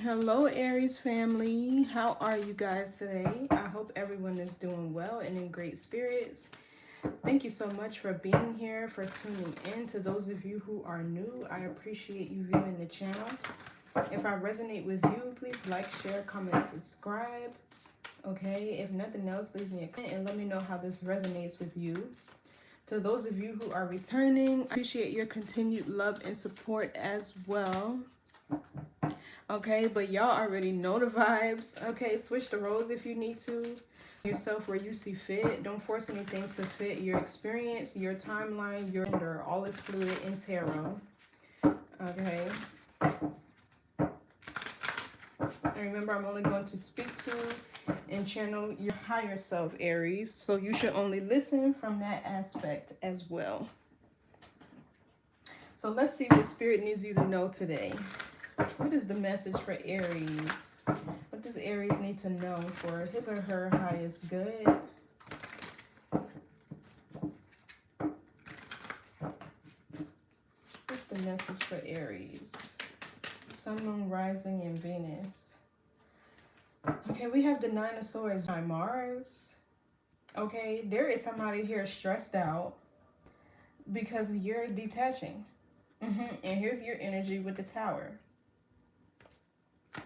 Hello Aries family, how are you guys today? I hope everyone is doing well and in great spirits. Thank you so much for being here, for tuning in. To those of you who are new, I appreciate you viewing the channel. If I resonate with you, please like, share, comment, subscribe. Okay, if nothing else, leave me a comment and let me know how this resonates with you. To those of you who are returning, I appreciate your continued love and support as well. Okay, but y'all already know the vibes. Okay, switch the roles if you need to. Yourself where you see fit. Don't force anything to fit your experience, your timeline, your gender. All is fluid in tarot. Okay. And remember, I'm only going to speak to and channel your higher self, Aries. So you should only listen from that aspect as well. So let's see what Spirit needs you to know today. What is the message for Aries? What does Aries need to know for his or her highest good? What's the message for Aries? Sun, Moon, Rising, and Venus. Okay, we have the Nine of Swords by Mars. Okay, there is somebody here stressed out because you're detaching. And here's your energy with the Tower.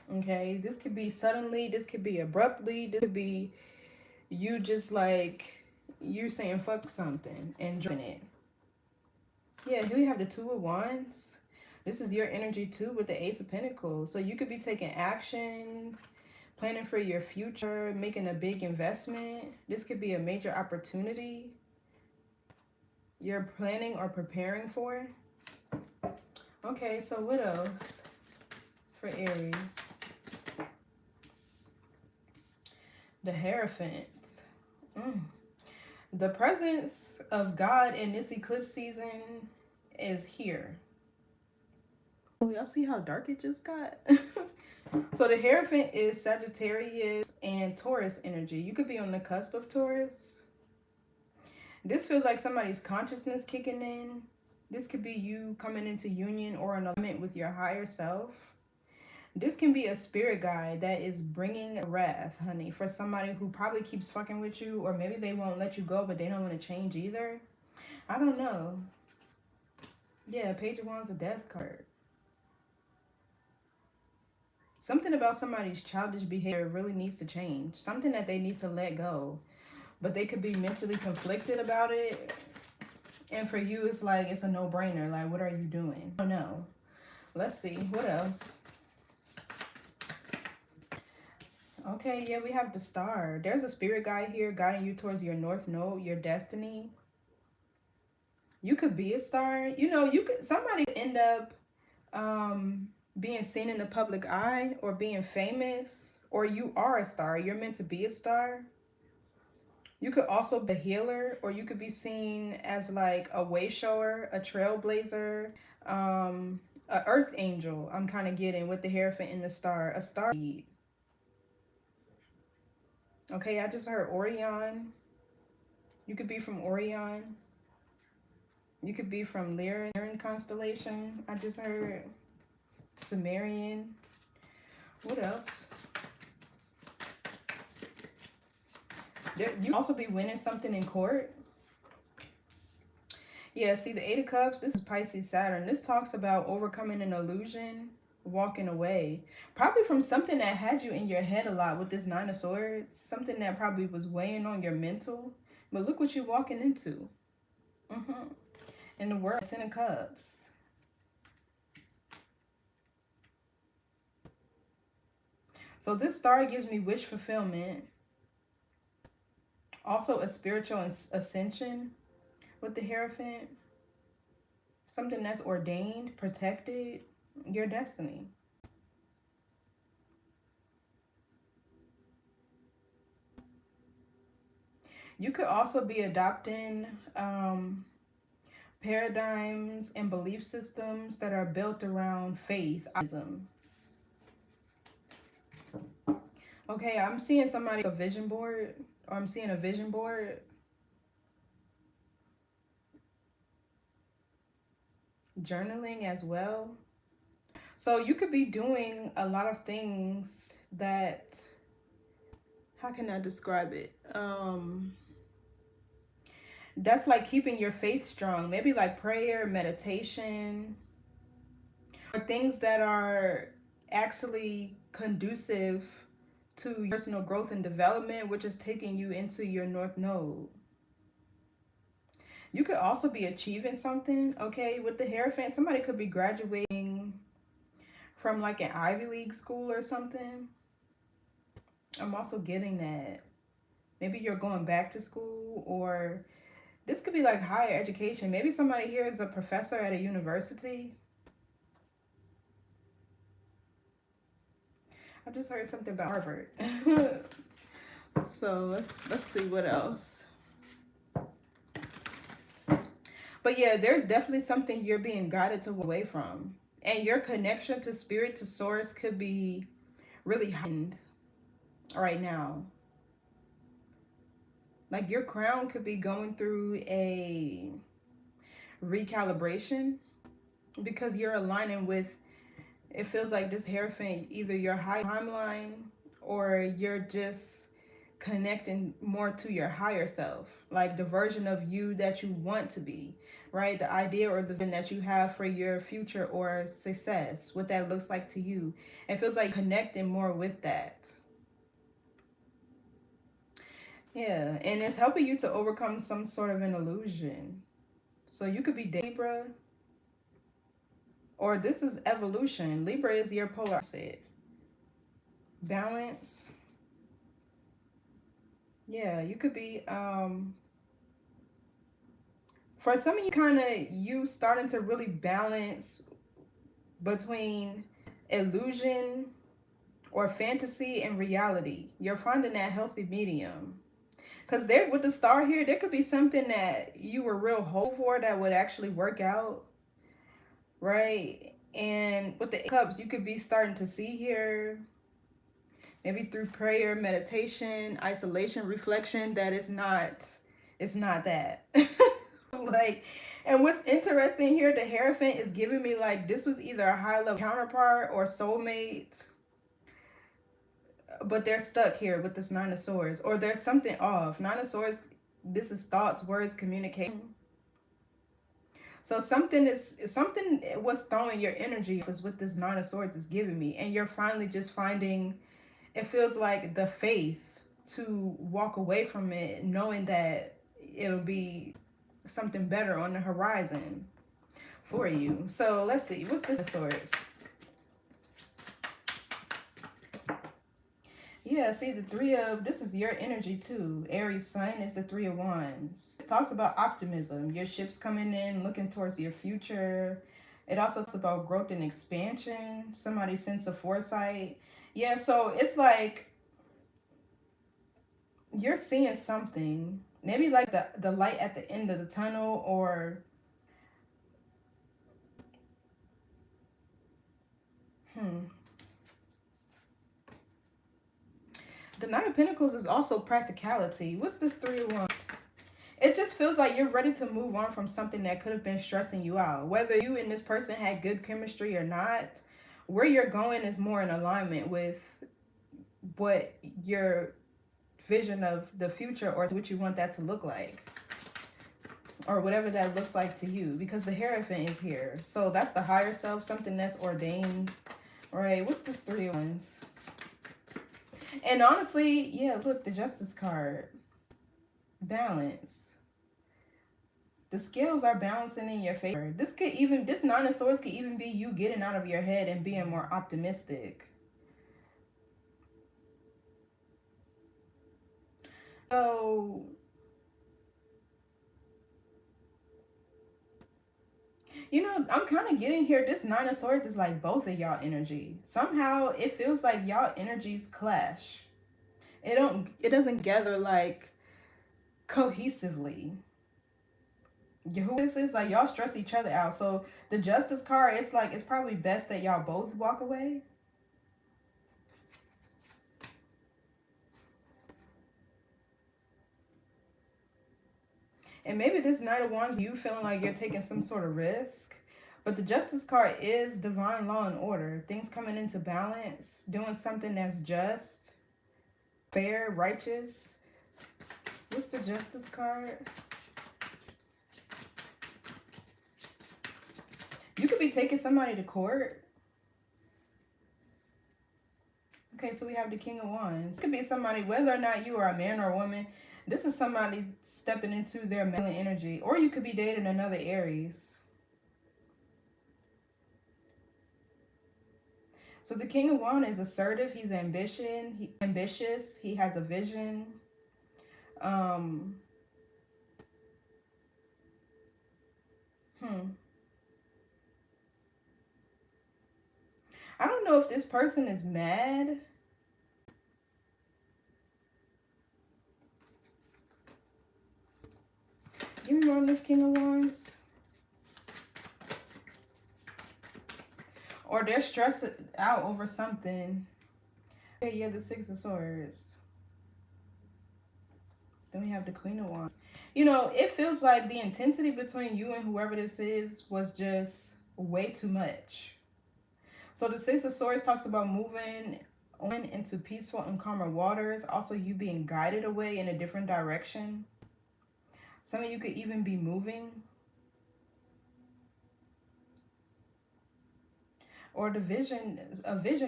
Okay, this could be suddenly, this could be abruptly, this could be you just like, you're saying fuck something and join it. Yeah, here we have the Two of Wands. This is your energy too with the Ace of Pentacles. So you could be taking action, planning for your future, making a big investment. This could be a major opportunity you're planning or preparing for. Okay, so what else for Aries? The Hierophant. The presence of God in this eclipse season is here. Oh, y'all see how dark it just got? So the Hierophant is Sagittarius and Taurus energy. You could be on the cusp of Taurus. This feels like somebody's consciousness kicking in. This could be you coming into union or an alignment with your higher self. This can be a spirit guide that is bringing wrath, honey, for somebody who probably keeps fucking with you, or maybe they won't let you go, but they don't want to change either. I don't know. Yeah, Page of Wands, a death card. Something about somebody's childish behavior really needs to change. Something that they need to let go. But they could be mentally conflicted about it. And for you, it's like, it's a no-brainer. Like, what are you doing? I don't know. Let's see. What else? Okay, yeah, we have the Star. There's a spirit guide here guiding you towards your North Node, your destiny. You could be a star. You know, you could, somebody end up being seen in the public eye or being famous, or you are a star. You're meant to be a star. You could also be a healer, or you could be seen as like a way shower, a trailblazer, a earth angel. I'm kind of getting with the Hierophant and the Star, a star seed. Okay, I just heard Orion. You could be from Orion. You could be from Lyran constellation. I just heard Sumerian. What else? You also be winning something in court. Yeah, see the Eight of Cups. This is Pisces Saturn. This talks about overcoming an illusion, walking away. Probably from something that had you in your head a lot with this Nine of Swords. Something that probably was weighing on your mental. But look what you're walking into. In the world, Ten of Cups. So this star gives me wish fulfillment. Also a spiritual ascension with the Hierophant. Something that's ordained, protected, your destiny. You could also be adopting paradigms and belief systems that are built around faith. Okay, I'm seeing somebody a vision board, or I'm seeing a vision board. Journaling as well. So you could be doing a lot of things that, how can I describe it? That's like keeping your faith strong. Maybe like prayer, meditation, or things that are actually conducive to personal growth and development, which is taking you into your North Node. You could also be achieving something, okay, with the Hierophant. Somebody could be graduating from like an Ivy League school or something. I'm also getting that. Maybe you're going back to school, or this could be like higher education. Maybe somebody here is a professor at a university. I just heard something about Harvard. So let's see what else. But yeah, there's definitely something you're being guided to away from. And your connection to spirit, to source, could be really heightened right now. Like your crown could be going through a recalibration because you're aligning with, it feels like this Hierophant, either your high timeline or you're just connecting more to your higher self, like the version of you that you want to be, right? The idea or the vision that you have for your future or success, what that looks like to you. It feels like connecting more with that. Yeah, and it's helping you to overcome some sort of an illusion. So you could be Libra, or this is evolution. Libra is your polar opposite. Balance. Yeah, you could be for some of you, kind of you starting to really balance between illusion or fantasy and reality. You're finding that healthy medium. Because there, with the star here, there could be something that you were real hopeful for that would actually work out, right? And with the cups, you could be starting to see here, maybe through prayer, meditation, isolation, reflection, that it's not that. Like, and what's interesting here, the Hierophant is giving me like this was either a high level counterpart or soulmate, but they're stuck here with this Nine of Swords, or there's something off. Nine of Swords, this is thoughts, words, communication. So something was throwing your energy is what this Nine of Swords is giving me, and you're finally just finding, it feels like the faith to walk away from it, knowing that it'll be something better on the horizon for you. So let's see, what's this Swords? Yeah, see, the Three of, this is your energy too. Aries Sun is the Three of Wands. It talks about optimism. Your ship's coming in, looking towards your future. It also talks about growth and expansion. Somebody's sense of foresight. Yeah, so it's like you're seeing something. Maybe like the light at the end of the tunnel, or the Knight of Pentacles is also practicality. What's this Three of Wands? It just feels like you're ready to move on from something that could have been stressing you out. Whether you and this person had good chemistry or not, where you're going is more in alignment with what your vision of the future, or what you want that to look like, or whatever that looks like to you, because the Hierophant is here. So that's the higher self, something that's ordained, right? What's this Three of Wands? And honestly, yeah, look, the Justice card. Balance. The scales are balancing in your favor. This Nine of Swords could even be you getting out of your head and being more optimistic. So, you know, I'm kind of getting here, this Nine of Swords is like both of y'all energy. Somehow it feels like y'all energies clash. It doesn't gather like cohesively. Who this is, like, y'all stress each other out. So the Justice card, it's like it's probably best that y'all both walk away. And maybe this Knight of Wands, you feeling like you're taking some sort of risk, But the Justice card is divine law and order. Things coming into balance, doing something that's just, fair, righteous. What's the Justice card? You could be taking somebody to court. Okay, so we have the King of Wands. It could be somebody, whether or not you are a man or a woman, this is somebody stepping into their masculine energy. Or you could be dating another Aries. So the King of Wands is assertive. He's ambitious. He has a vision. I don't know if this person is mad. Give me more on this King of Wands. Or they're stressed out over something. Okay, yeah, the Six of Swords. Then we have the Queen of Wands. You know, it feels like the intensity between you and whoever this is was just way too much. So the Six of Swords talks about moving on into peaceful and calmer waters. Also, you being guided away in a different direction. Some of you could even be moving. Or a vision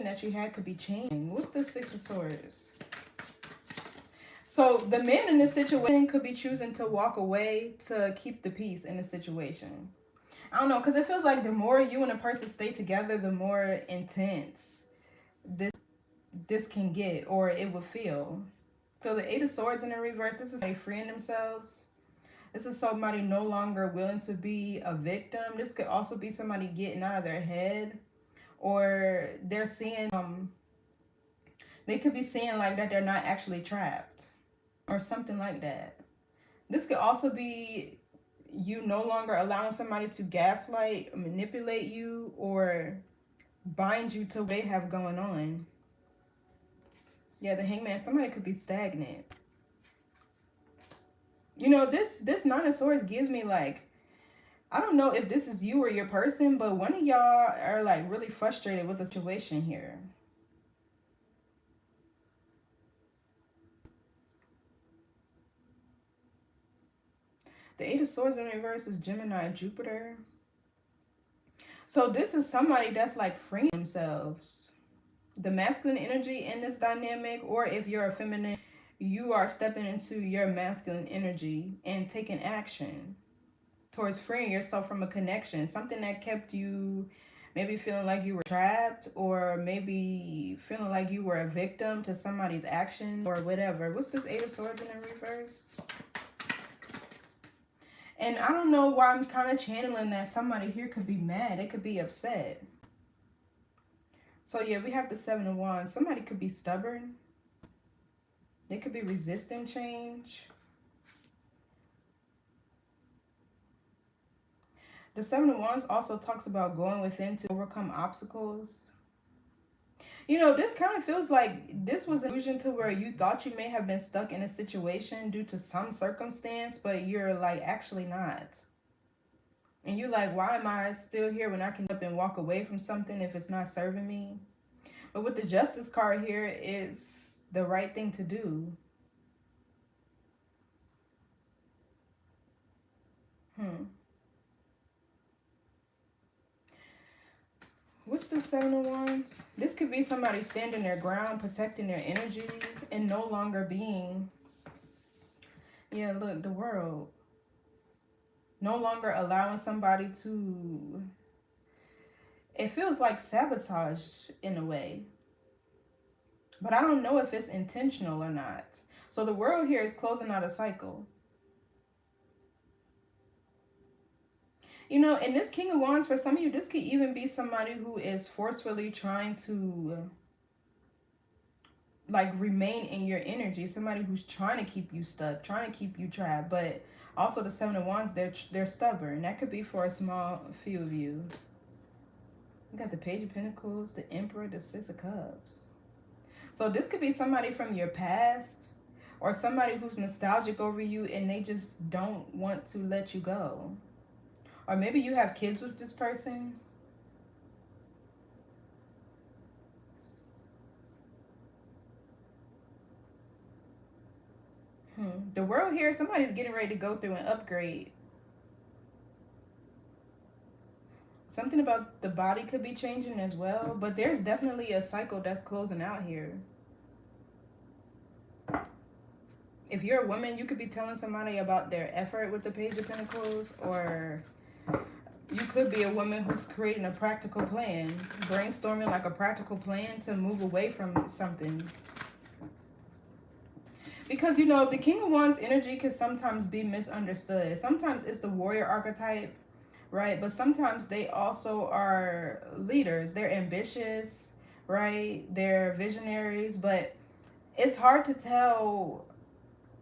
that you had could be changing. What's the Six of Swords? So the man in this situation could be choosing to walk away to keep the peace in the situation. I don't know, because it feels like the more you and a person stay together, the more intense this can get, or it would feel. So the Eight of Swords in the reverse, this is somebody freeing themselves. This is somebody no longer willing to be a victim. This could also be somebody getting out of their head, or they're seeing, they could be seeing like that they're not actually trapped or something like that. This could also be you no longer allowing somebody to gaslight, manipulate you, or bind you to what they have going on. Yeah, the Hangman, somebody could be stagnant. You know, this Nine of Swords gives me like, I don't know if this is you or your person, but one of y'all are like really frustrated with the situation here. The Eight of Swords in reverse is Gemini and Jupiter. So this is somebody that's like freeing themselves. The masculine energy in this dynamic, or if you're a feminine, you are stepping into your masculine energy and taking action towards freeing yourself from a connection. Something that kept you maybe feeling like you were trapped, or maybe feeling like you were a victim to somebody's action or whatever. What's this Eight of Swords in the reverse? And I don't know why I'm kind of channeling that somebody here could be mad. They could be upset. So yeah, we have the Seven of Wands. Somebody could be stubborn. They could be resisting change. The Seven of Wands also talks about going within to overcome obstacles. You know, this kind of feels like this was an illusion to where you thought you may have been stuck in a situation due to some circumstance, but you're like actually not. And you're like, why am I still here when I can up and walk away from something if it's not serving me? But with the Justice card here, it's the right thing to do. What's the Seven of Wands? This could be somebody standing their ground, protecting their energy, and no longer being, yeah, look, the World. No longer allowing somebody to, it feels like sabotage in a way. But I don't know if it's intentional or not. So the World here is closing out a cycle. You know, and this King of Wands, for some of you, this could even be somebody who is forcefully trying to like remain in your energy. Somebody who's trying to keep you stuck, trying to keep you trapped. But also the Seven of Wands, they're stubborn. That could be for a small few of you. You got the Page of Pentacles, the Emperor, the Six of Cups. So this could be somebody from your past, or somebody who's nostalgic over you and they just don't want to let you go. Or maybe you have kids with this person. The world here, somebody's getting ready to go through an upgrade. Something about the body could be changing as well, but there's definitely a cycle that's closing out here. If you're a woman, you could be telling somebody about their effort with the Page of Pentacles, or you could be a woman who's creating a practical plan, brainstorming like a practical plan to move away from something. Because, you know, the King of Wands energy can sometimes be misunderstood. Sometimes it's the warrior archetype, right? But sometimes they also are leaders. They're ambitious, right? They're visionaries. But it's hard to tell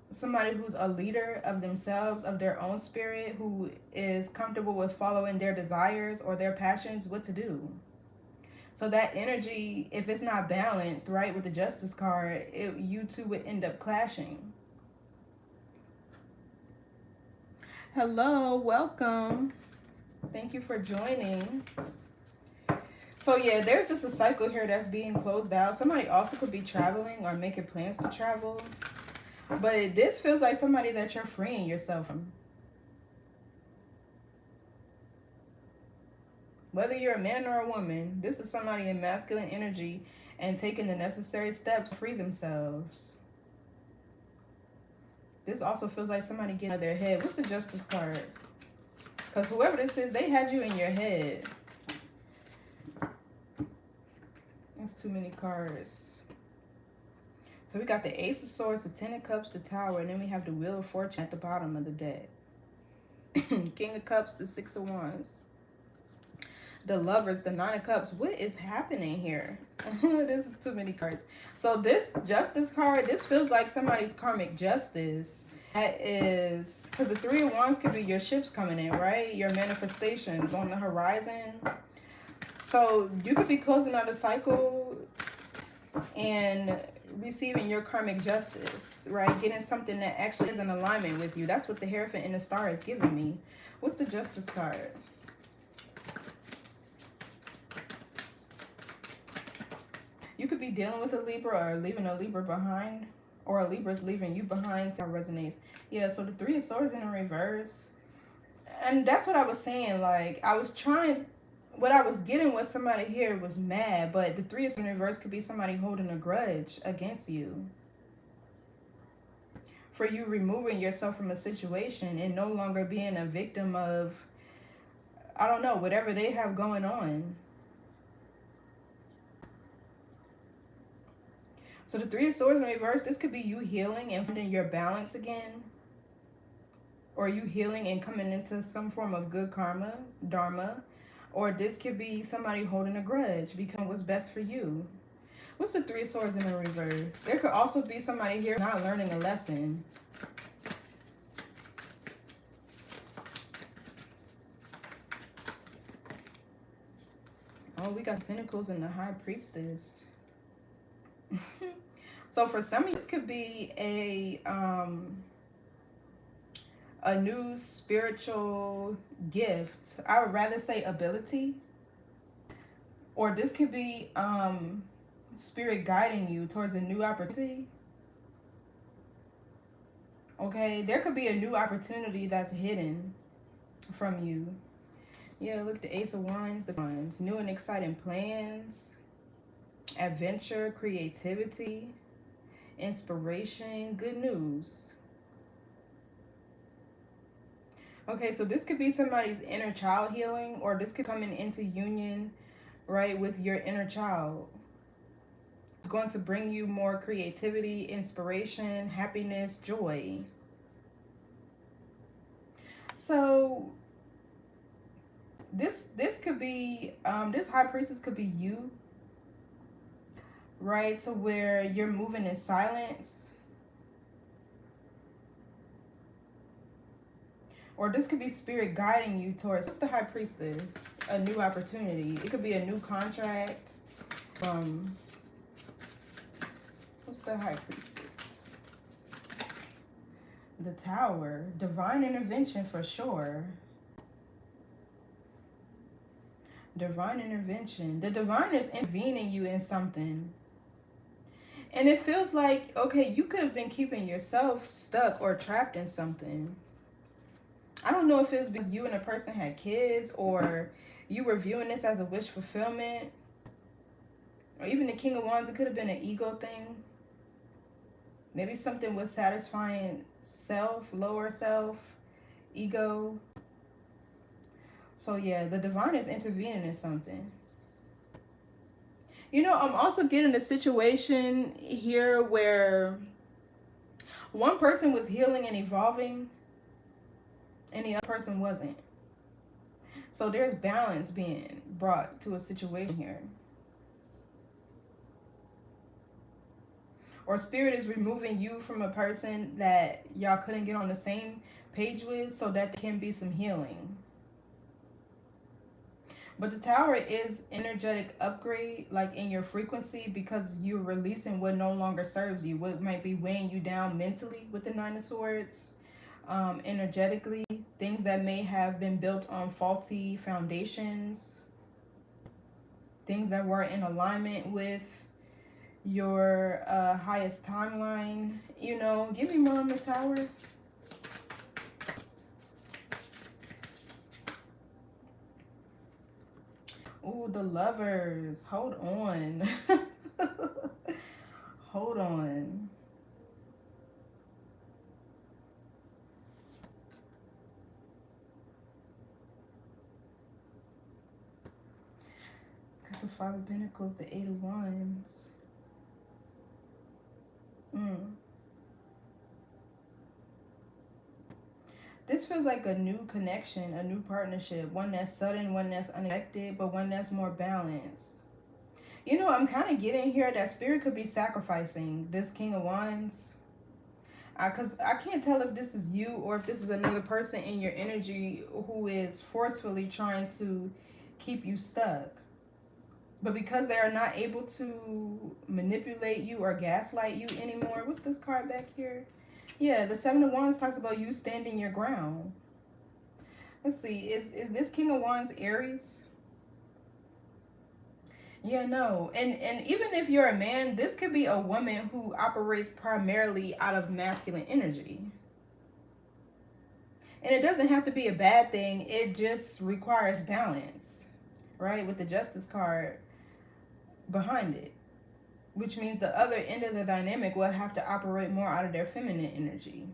somebody who's a leader of themselves, of their own spirit, who is comfortable with following their desires or their passions, what to do. So that energy, if it's not balanced, right, with the Justice card, you two would end up clashing. Hello, welcome. Thank you for joining. So yeah, there's just a cycle here that's being closed out. Somebody also could be traveling or making plans to travel. But this feels like somebody that you're freeing yourself from. Whether you're a man or a woman, this is somebody in masculine energy and taking the necessary steps to free themselves. This also feels like somebody getting out of their head. What's the Justice card? Because whoever this is, they had you in your head. That's too many cards. So we got the Ace of Swords, the Ten of Cups, the Tower, and then we have the Wheel of Fortune at the bottom of the deck. King of Cups, the Six of Wands. The Lovers, the Nine of Cups. What is happening here? This is too many cards. So this Justice card, this feels like somebody's karmic justice. That is, because the Three of Wands could be your ships coming in, right? Your manifestations on the horizon. So you could be closing out a cycle and receiving your karmic justice, right? Getting something that actually is in alignment with you. That's what the Hierophant and the Star is giving me. What's the Justice card? You could be dealing with a Libra or leaving a Libra behind, or a Libra's leaving you behind. That resonates. Yeah, so the Three of Swords in reverse. And that's what I was saying. Like, I was trying, what I was getting with somebody here was mad, but the Three of Swords in reverse could be somebody holding a grudge against you. For you removing yourself from a situation and no longer being a victim of, I don't know, whatever they have going on. So the Three of Swords in reverse, this could be you healing and finding your balance again. Or you healing and coming into some form of good karma, dharma. Or this could be somebody holding a grudge, becoming what's best for you. What's the Three of Swords in the reverse? There could also be somebody here not learning a lesson. Oh, we got Pentacles and the High Priestess. So for some, this could be a new spiritual gift. I would rather say ability. Or this could be spirit guiding you towards a new opportunity. Okay, there could be a new opportunity that's hidden from you. Yeah, look, the Ace of Wands, the Wands. New and exciting plans. Adventure, creativity, inspiration, good news. Okay, so this could be somebody's inner child healing, or this could come into union, right, with your inner child. It's going to bring you more creativity, inspiration, happiness, joy. So this could be, this High Priestess could be you. Right, to where you're moving in silence. Or this could be spirit guiding you towards, what's the High Priestess? A new opportunity. It could be a new contract. What's the High Priestess? The Tower. Divine intervention for sure. Divine intervention. The divine is intervening you in something. And it feels like, okay, you could have been keeping yourself stuck or trapped in something. I don't know if it's because you and a person had kids, or you were viewing this as a wish fulfillment. Or even the King of Wands, it could have been an ego thing. Maybe something was satisfying self, lower self, ego. So yeah, the divine is intervening in something. You know, I'm also getting a situation here where one person was healing and evolving and the other person wasn't. So there's balance being brought to a situation here. Or spirit is removing you from a person that y'all couldn't get on the same page with, so that there can be some healing. But the Tower is energetic upgrade, like in your frequency, because you're releasing what no longer serves you, what might be weighing you down mentally with the Nine of Swords, energetically, things that may have been built on faulty foundations, things that were in alignment with your highest timeline. You know, give me more on the Tower. Ooh, the Lovers. Hold on. Hold on. Got the Five of Pentacles, the Eight of Wands. This feels like a new connection, a new partnership, one that's sudden, one that's unexpected, but one that's more balanced. You know, I'm kind of getting here that spirit could be sacrificing this King of Wands. Because I can't tell if this is you or if this is another person in your energy who is forcefully trying to keep you stuck. But because they are not able to manipulate you or gaslight you anymore. What's this card back here? Yeah, the Seven of Wands talks about you standing your ground. Let's see. Is this King of Wands Aries? Yeah, no. And even if you're a man, this could be a woman who operates primarily out of masculine energy. And it doesn't have to be a bad thing. It just requires balance, right? With the Justice card behind it. Which means the other end of the dynamic will have to operate more out of their feminine energy.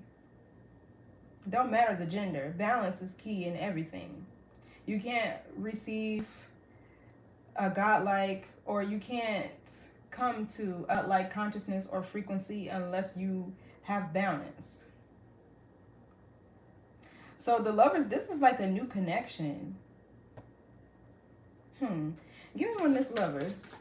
Don't matter the gender. Balance is key in everything. You can't receive a godlike, or you can't come to a like consciousness or frequency unless you have balance. So the Lovers, this is like a new connection. Give me one this Lovers.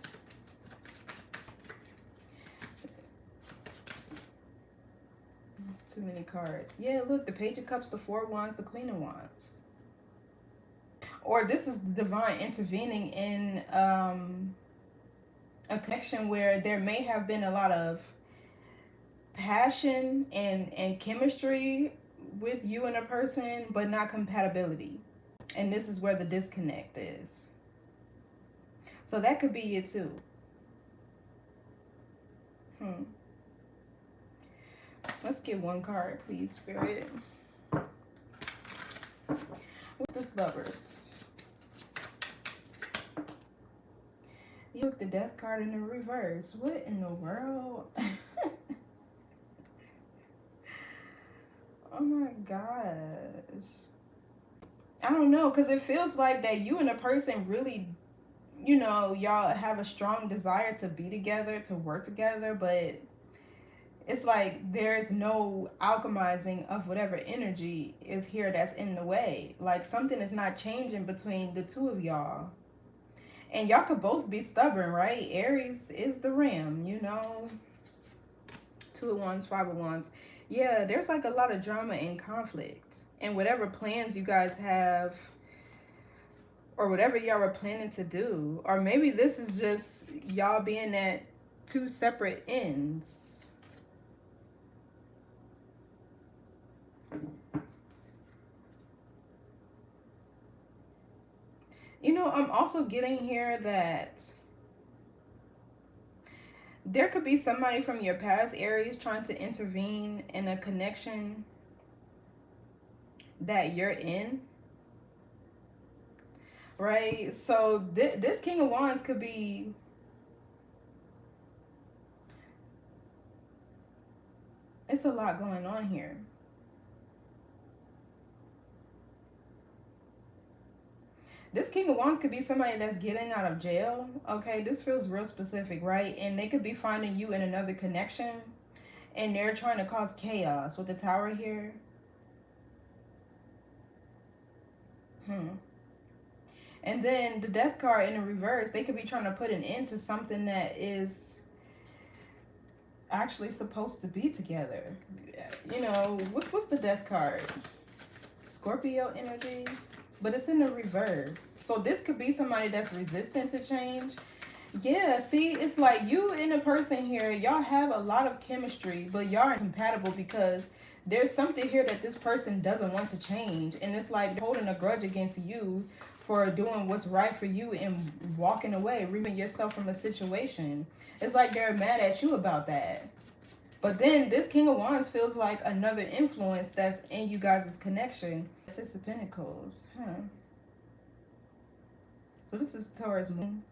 That's too many cards. Yeah, look, the Page of Cups, the Four of Wands, the Queen of Wands. Or this is the divine intervening in a connection where there may have been a lot of passion and chemistry with you and a person, but not compatibility. And this is where the disconnect is. So that could be it too. Let's get one card, please, Spirit. What's this Lovers? You look, the Death card in the reverse. What in the world? Oh my gosh. I don't know, because it feels like that you and a person really, you know, y'all have a strong desire to be together, to work together, but it's like there's no alchemizing of whatever energy is here that's in the way. Like something is not changing between the two of y'all. And y'all could both be stubborn, right? Aries is the ram, you know. Two of Wands, Five of Wands. Yeah, there's like a lot of drama and conflict. And whatever plans you guys have, or whatever y'all are planning to do, or maybe this is just y'all being at two separate ends. You know, I'm also getting here that there could be somebody from your past, Aries, trying to intervene in a connection that you're in, right? So this King of Wands could be, it's a lot going on here. This King of Wands could be somebody that's getting out of jail. Okay, this feels real specific, right? And they could be finding you in another connection, and they're trying to cause chaos with the Tower here. And then the Death card in the reverse, they could be trying to put an end to something that is actually supposed to be together. You know, what's the Death card? Scorpio energy, but it's in the reverse. So this could be somebody that's resistant to change. Yeah, see, it's like you and a person here, y'all have a lot of chemistry, but y'all are incompatible because there's something here that this person doesn't want to change. And it's like holding a grudge against you for doing what's right for you and walking away, removing yourself from a situation. It's like they're mad at you about that. But then this King of Wands feels like another influence that's in you guys' connection. Six of Pentacles. So this is Taurus moon.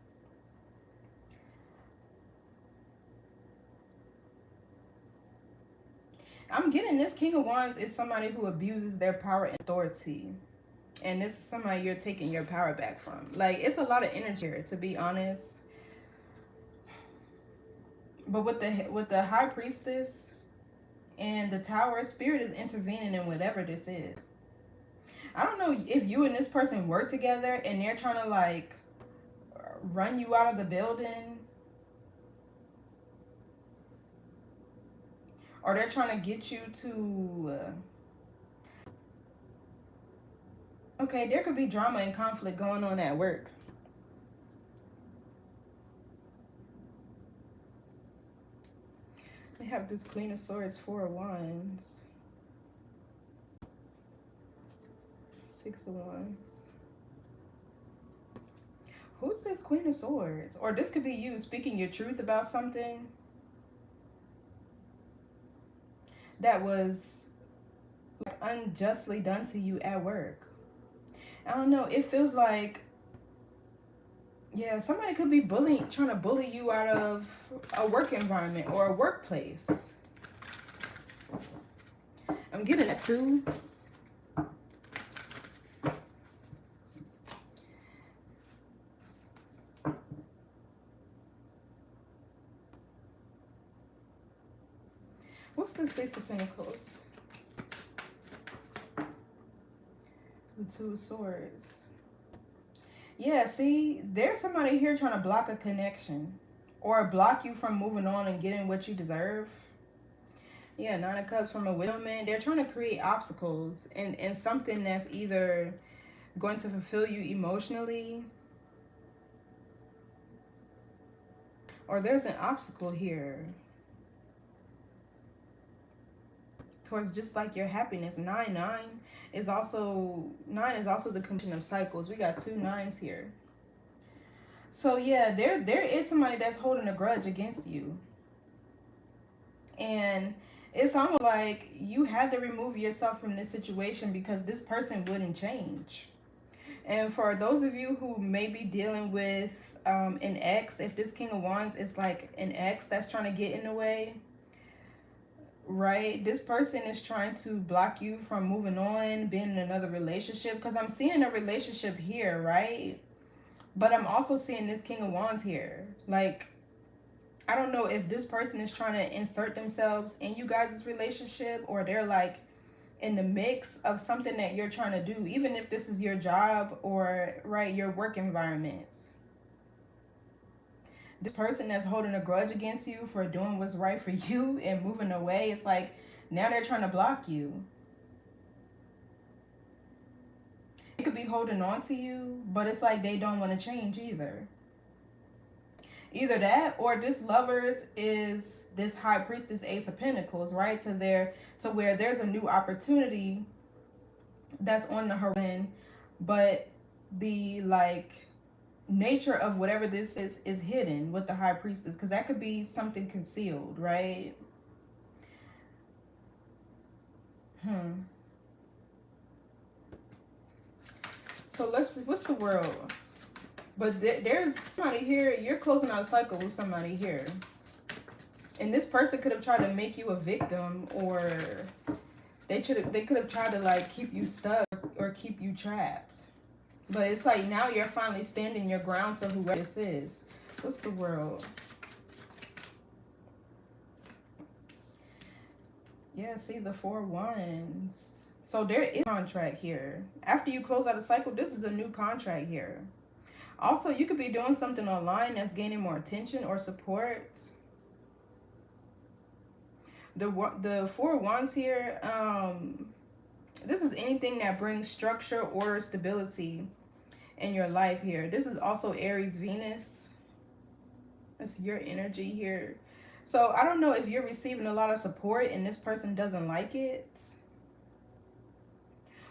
I'm getting this King of Wands is somebody who abuses their power and authority. And this is somebody you're taking your power back from. Like, it's a lot of energy here, to be honest. But with the High Priestess and the Tower, Spirit is intervening in whatever this is. I don't know if you and this person work together and they're trying to, like, run you out of the building. Or they're trying to get you to... okay, there could be drama and conflict going on at work. We have this Queen of Swords, Four of Wands. Six of Wands. Who's this Queen of Swords? Or this could be you speaking your truth about something that was like unjustly done to you at work. I don't know. It feels like, yeah, somebody could be trying to bully you out of a work environment or a workplace. I'm getting that too. What's the Six of Pentacles? The Two of Swords. Yeah, see, there's somebody here trying to block a connection or block you from moving on and getting what you deserve. Yeah, Nine of Cups from a woman. They're trying to create obstacles in something that's either going to fulfill you emotionally, or there's an obstacle here towards just like your happiness. Nine is also the completion of cycles. We got two nines here. So yeah, there is somebody that's holding a grudge against you. And it's almost like you had to remove yourself from this situation because this person wouldn't change. And for those of you who may be dealing with an ex, if this King of Wands is like an ex that's trying to get in the way, right? This person is trying to block you from moving on, being in another relationship. Because I'm seeing a relationship here, right? But I'm also seeing this King of Wands here. Like, I don't know if this person is trying to insert themselves in you guys' relationship, or they're like in the mix of something that you're trying to do, even if this is your job or, right, your work environment. This person that's holding a grudge against you for doing what's right for you and moving away, it's like now they're trying to block you. They could be holding on to you, but it's like they don't want to change either. Either that, or this Lovers is this High Priestess, Ace of Pentacles, right? To where there's a new opportunity that's on the horizon, but the like nature of whatever this is hidden with the high priestess, because that could be something concealed, right? So what's the world? But there's somebody here, you're closing out a cycle with somebody here. And this person could have tried to make you a victim, or they could have tried to like keep you stuck or keep you trapped. But it's like now you're finally standing your ground to whoever this is. What's the world? Yeah, see the 4 wands. So there is a contract here. After you close out a cycle, this is a new contract here. Also, you could be doing something online that's gaining more attention or support. The 4 wands here, this is anything that brings structure, order, stability in your life here. This is also Aries Venus. That's your energy here. So I don't know if you're receiving a lot of support and this person doesn't like it.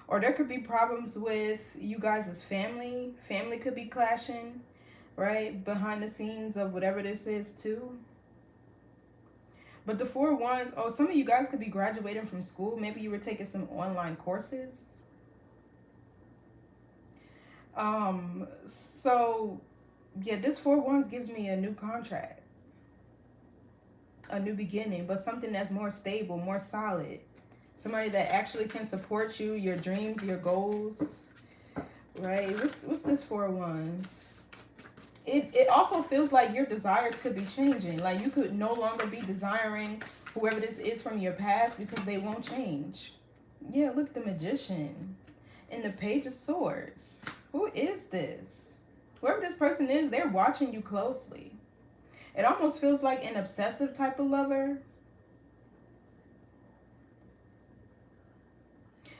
Or there could be problems with you guys as family. Family could be clashing, right? Behind the scenes of whatever this is too. But the 4 wands, oh, some of you guys could be graduating from school. Maybe you were taking some online courses. So yeah, this 4 wands gives me a new contract, a new beginning, but something that's more stable, more solid. Somebody that actually can support you, your dreams, your goals, right? What's this 4 wands? It also feels like your desires could be changing. Like you could no longer be desiring whoever this is from your past because they won't change. Yeah, look, the Magician and the Page of Swords. Who is this? Whoever this person is, they're watching you closely. It almost feels like an obsessive type of lover.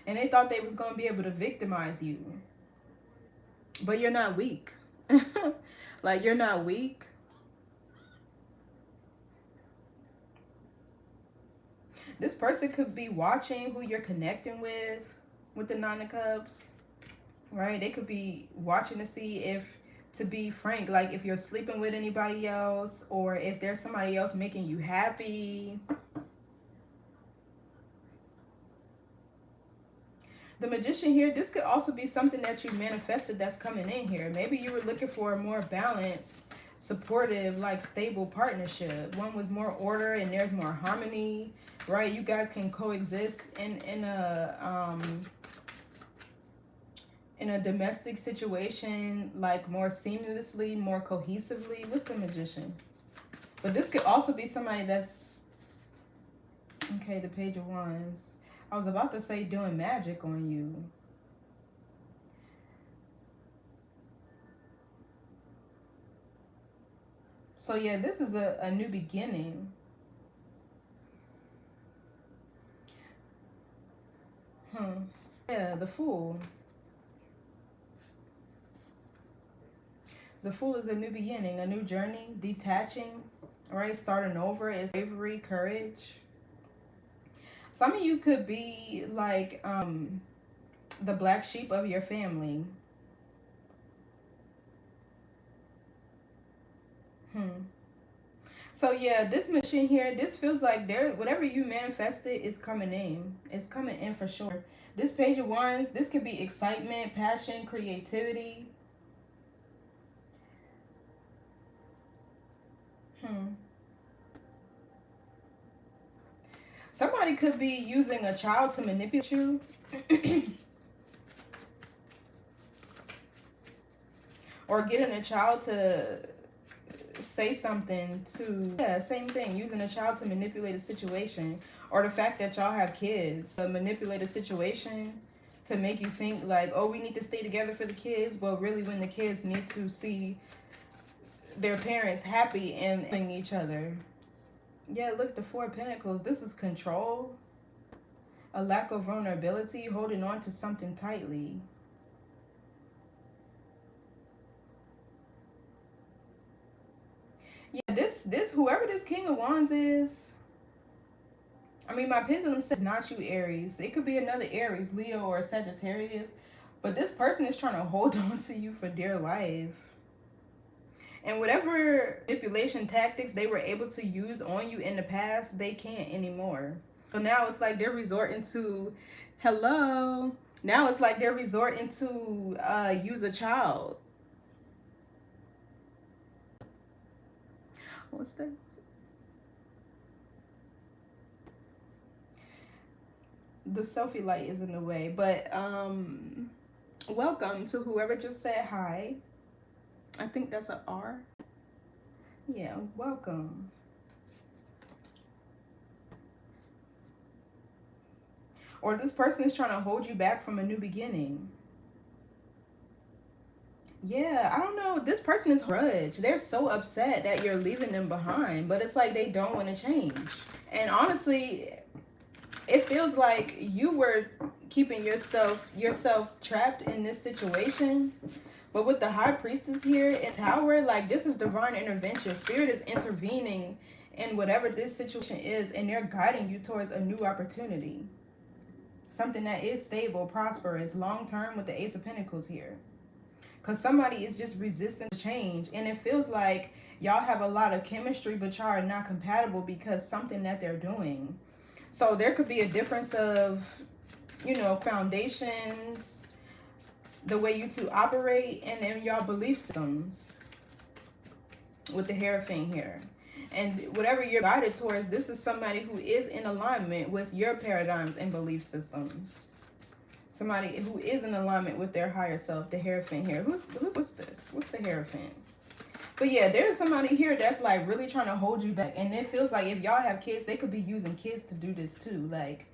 And they thought they was going to be able to victimize you. But you're not weak. Like, you're not weak. This person could be watching who you're connecting with the 9 of Cups, right? They could be watching to see if, to be frank, like if you're sleeping with anybody else or if there's somebody else making you happy. The Magician here, this could also be something that you manifested that's coming in here. Maybe you were looking for a more balanced, supportive, like stable partnership. One with more order and there's more harmony, right? You guys can coexist in a domestic situation, like more seamlessly, more cohesively. What's the Magician? But this could also be somebody that's, okay, the Page of Wands. I was about to say doing magic on you. So yeah, this is a new beginning. Yeah, the Fool. The Fool is a new beginning, a new journey, detaching, right? Starting over is bravery, courage. Some of you could be like the black sheep of your family. So yeah, this machine here, this feels like whatever you manifested is coming in. It's coming in for sure. This Page of Wands, this could be excitement, passion, creativity. Somebody could be using a child to manipulate you. Or getting a child to say something to, yeah, same thing, using a child to manipulate a situation. Or the fact that y'all have kids, to manipulate a situation to make you think like, oh, we need to stay together for the kids, but really when the kids need to see their parents happy and each other. Yeah, look, the 4 of Pentacles. This is control, a lack of vulnerability, holding on to something tightly. Yeah, this whoever this King of Wands is, I mean, my pendulum says not you, Aries. It could be another Aries, Leo, or Sagittarius. But this person is trying to hold on to you for dear life. And whatever manipulation tactics they were able to use on you in the past, they can't anymore. So now it's like they're resorting to, hello. Now it's like they're resorting to use a child. What's that? The selfie light is in the way, but welcome to whoever just said hi. I think that's an R. Yeah, welcome. Or this person is trying to hold you back from a new beginning. Yeah, I don't know. This person is grudge. They're so upset that you're leaving them behind, but it's like they don't want to change. And honestly, it feels like you were keeping yourself trapped in this situation. But with the high priestess here in Tower, like, this is divine intervention. Spirit is intervening in whatever this situation is, and they're guiding you towards a new opportunity. Something that is stable, prosperous, long-term, with the Ace of Pentacles here. Because somebody is just resistant to change. And it feels like y'all have a lot of chemistry, but y'all are not compatible because something that they're doing. So there could be a difference of, you know, foundations, the way you two operate, and then y'all belief systems with the Hierophant here. And whatever you're guided towards, this is somebody who is in alignment with your paradigms and belief systems. Somebody who is in alignment with their higher self, the Hierophant here. What's this? What's the Hierophant? But yeah, there's somebody here that's like really trying to hold you back. And it feels like if y'all have kids, they could be using kids to do this too. Like,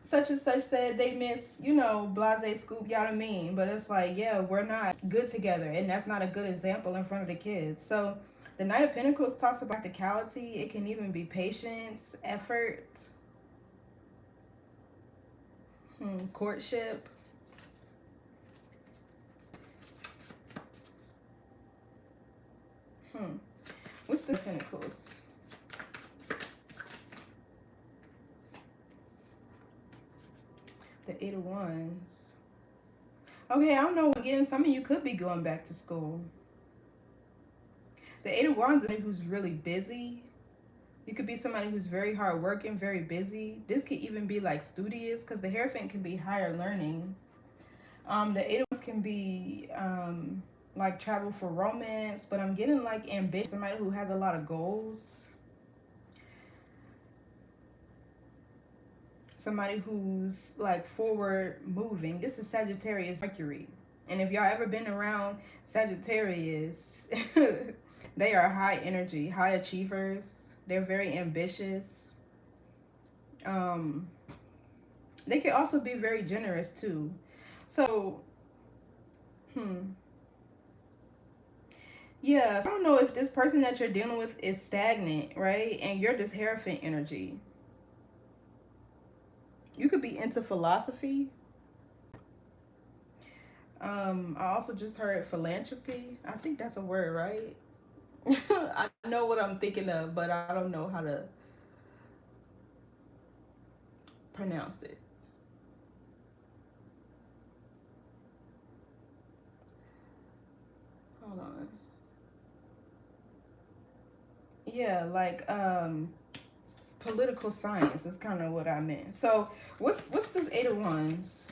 such and such said they miss, you know, blase scoop, y'all know what I mean? But it's like, yeah, we're not good together. And that's not a good example in front of the kids. So the Knight of Pentacles talks about practicality. It can even be patience, effort, courtship. What's the Pentacles? The Eight of Wands. Okay, I don't know. Again, some of you could be going back to school. The Eight of Wands is somebody who's really busy. You could be somebody who's very hardworking, very busy. This could even be like studious, because the Hierophant can be higher learning. The Eight of Wands can be like travel for romance, but I'm getting like ambition, somebody who has a lot of goals. Somebody who's like forward moving. This is Sagittarius Mercury. And if y'all ever been around Sagittarius, they are high energy, high achievers. They're very ambitious. They can also be very generous too. So, yeah, so I don't know if this person that you're dealing with is stagnant, right? And you're this Hierophant energy. You could be into philosophy. I also just heard philanthropy. I think that's a word, right? I know what I'm thinking of, but I don't know how to pronounce it. Hold on. Yeah, like political science is kind of what I meant. So what's this Eight of Wands?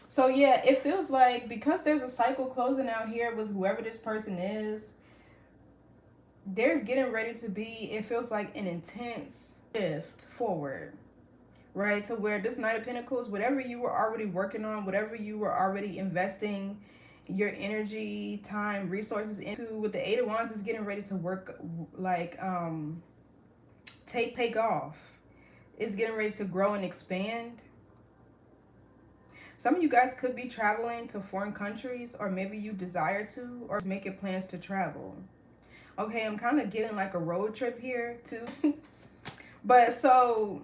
So yeah, it feels like because there's a cycle closing out here with whoever this person is, there's getting ready to be, it feels like an intense shift forward, right? To where this Knight of Pentacles, whatever you were already working on, whatever you were already investing your energy, time, resources into, with the Eight of Wands, is getting ready to work, like take off. It's getting ready to grow and expand. Some of you guys could be traveling to foreign countries, or maybe you desire to, or making plans to travel. Okay, I'm kind of getting like a road trip here too. But so,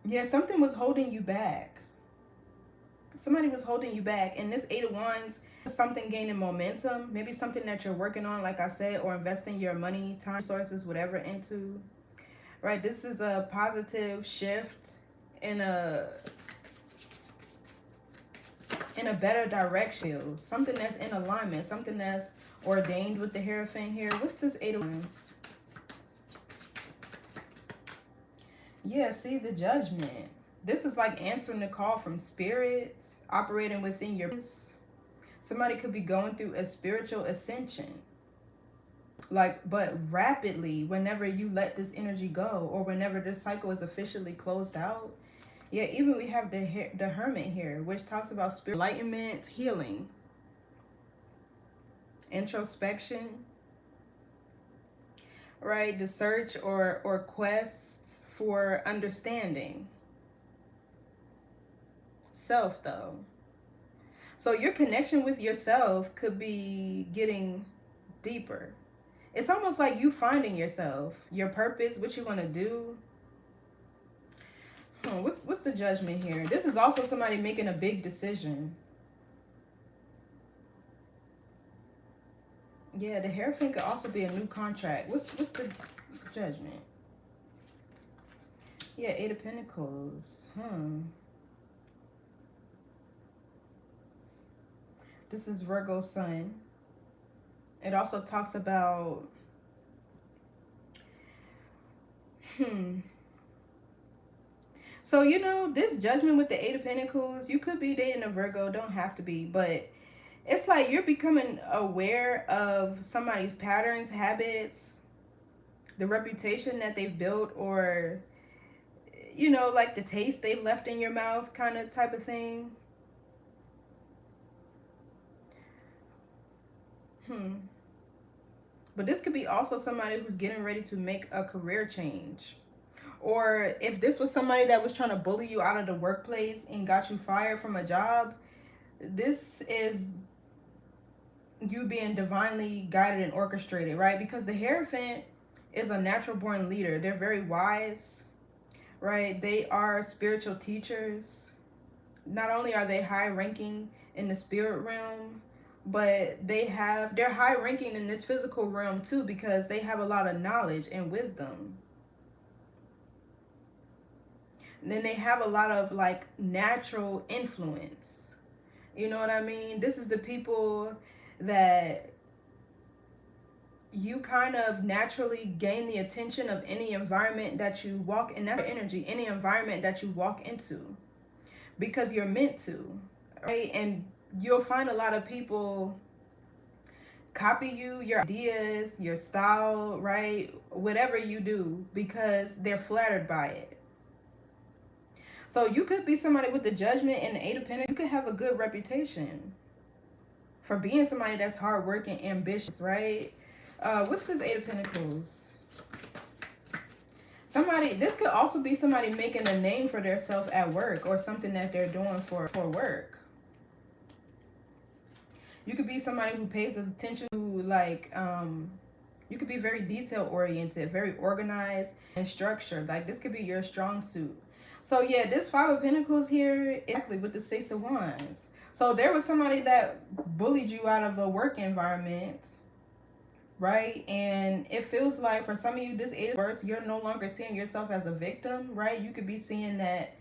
yeah, something was holding you back. Somebody was holding you back. And this Eight of Wands is something gaining momentum. Maybe something that you're working on, like I said, or investing your money, time, resources, whatever into. Right, this is a positive shift in a better direction. Something that's in alignment, something that's ordained with the Hierophant here. What's this Eight of Wands? Yeah, see, the Judgment. This is like answering the call from spirits, operating within your... Somebody could be going through a spiritual ascension. Like, but rapidly, whenever you let this energy go, or whenever this cycle is officially closed out. Yeah, even we have the Hermit here, which talks about spirit enlightenment, healing, introspection, right? The search or quest for understanding. Self, though. So your connection with yourself could be getting deeper. It's almost like you finding yourself, your purpose, what you want to do. What's the Judgment here? This is also somebody making a big decision. Yeah, the Hierophant could also be a new contract. What's the Judgment? Yeah, Eight of Pentacles. This is Virgo Sun. It also talks about so, you know, this Judgment with the Eight of Pentacles, you could be dating a Virgo, don't have to be, but it's like you're becoming aware of somebody's patterns, habits, the reputation that they've built, or, you know, like the taste they've left in your mouth kind of type of thing. But this could be also somebody who's getting ready to make a career change. Or if this was somebody that was trying to bully you out of the workplace and got you fired from a job, this is you being divinely guided and orchestrated, right? Because the Hierophant is a natural born leader. They're very wise, right? They are spiritual teachers. Not only are they high ranking in the spirit realm, but they're high ranking in this physical realm too, because they have a lot of knowledge and wisdom. And then they have a lot of like natural influence. You know what I mean? This is the people that you kind of naturally gain the attention of any environment that you walk in, that energy, any environment that you walk into, because you're meant to, right? And you'll find a lot of people copy you, your ideas, your style, right? Whatever you do, because they're flattered by it. So you could be somebody with the Judgment and the Eight of Pentacles. You could have a good reputation for being somebody that's hardworking, ambitious, right? What's this Eight of Pentacles? This could also be somebody making a name for themselves at work, or something that they're doing for work. You could be somebody who pays attention to, like, you could be very detail oriented, very organized and structured. Like, this could be your strong suit. So yeah, this Five of Pentacles here, exactly, with the Six of Wands. So there was somebody that bullied you out of a work environment, right? And it feels like for some of you, this Eight of Wands, you're no longer seeing yourself as a victim, right? You could be seeing that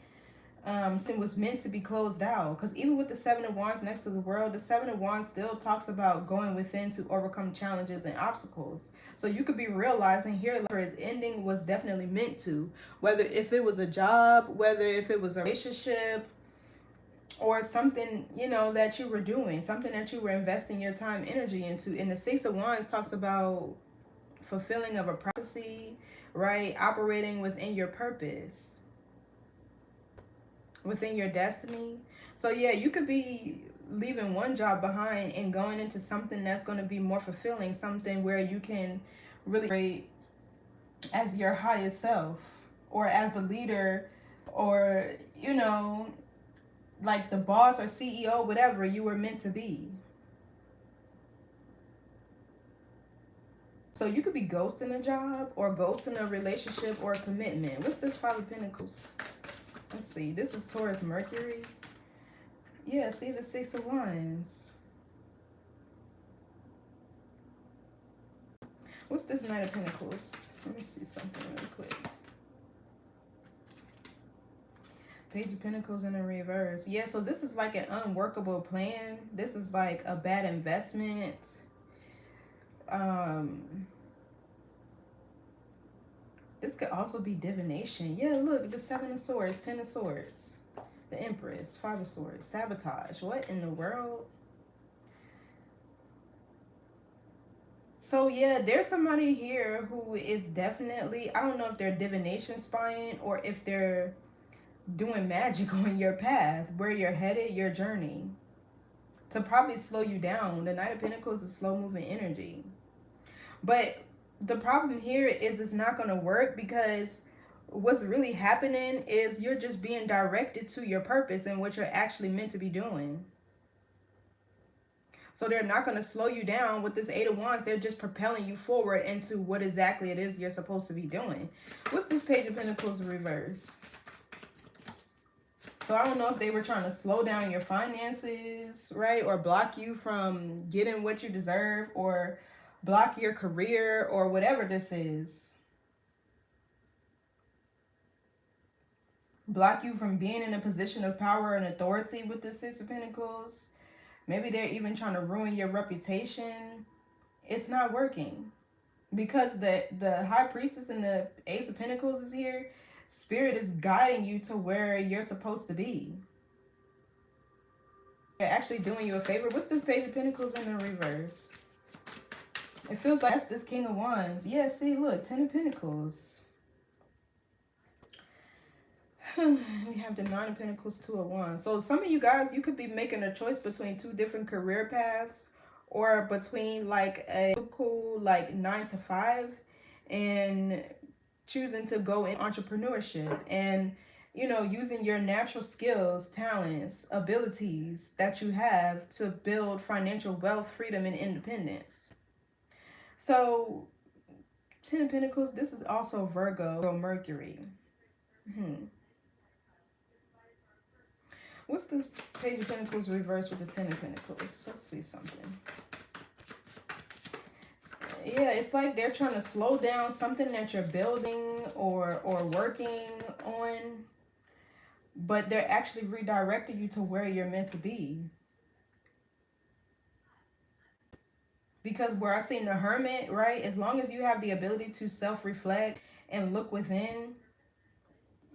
something was meant to be closed out. Because even with the Seven of Wands next to the World, the Seven of Wands still talks about going within to overcome challenges and obstacles. So you could be realizing here like his ending was definitely meant to, whether if it was a job, whether if it was a relationship, or something, you know, that you were doing, something that you were investing your time, energy into. And the Six of Wands talks about fulfilling of a prophecy, right? Operating within your purpose, within your destiny. So yeah, you could be leaving one job behind and going into something that's going to be more fulfilling, something where you can really operate as your highest self, or as the leader, or, you know, like the boss or CEO, whatever you were meant to be. So you could be ghosting a job, or ghosting a relationship, or a commitment. What's this Five of Pentacles? Let's see. This is Taurus Mercury. Yeah, see the Six of Wands. What's this Knight of Pentacles? Let me see something really quick. Page of Pentacles in the reverse. Yeah, so this is like an unworkable plan. This is like a bad investment. This could also be divination. Yeah, look, the Seven of Swords, Ten of Swords, the Empress, Five of Swords, sabotage. What in the world? So yeah, there's somebody here who is definitely, I don't know if they're divination spying or if they're doing magic on your path, where you're headed, your journey, to probably slow you down. The Knight of Pentacles is slow moving energy. But the problem here is it's not going to work, because what's really happening is you're just being directed to your purpose and what you're actually meant to be doing. So they're not going to slow you down with this Eight of Wands. They're just propelling you forward into what exactly it is you're supposed to be doing. What's this Page of Pentacles in reverse? So I don't know if they were trying to slow down your finances, right? Or block you from getting what you deserve, or block your career, or whatever this is. Block you from being in a position of power and authority with the Six of Pentacles. Maybe they're even trying to ruin your reputation. It's not working, because the High Priestess and the Ace of Pentacles is here. Spirit is guiding you to where you're supposed to be. They're actually doing you a favor. What's this Page of Pentacles in the reverse? It feels like that's this King of Wands. Yeah, see, look, Ten of Pentacles. We have the Nine of Pentacles, Two of Wands. So some of you guys, you could be making a choice between two different career paths, or between like a typical like 9 to 5 and choosing to go in entrepreneurship and, you know, using your natural skills, talents, abilities that you have to build financial wealth, freedom, and independence. So Ten of Pentacles, this is also Virgo, Mercury. What's this Page of Pentacles reversed with the Ten of Pentacles? Let's see something. Yeah, it's like they're trying to slow down something that you're building or working on, but they're actually redirecting you to where you're meant to be. Because where I seen the Hermit, right, as long as you have the ability to self-reflect and look within,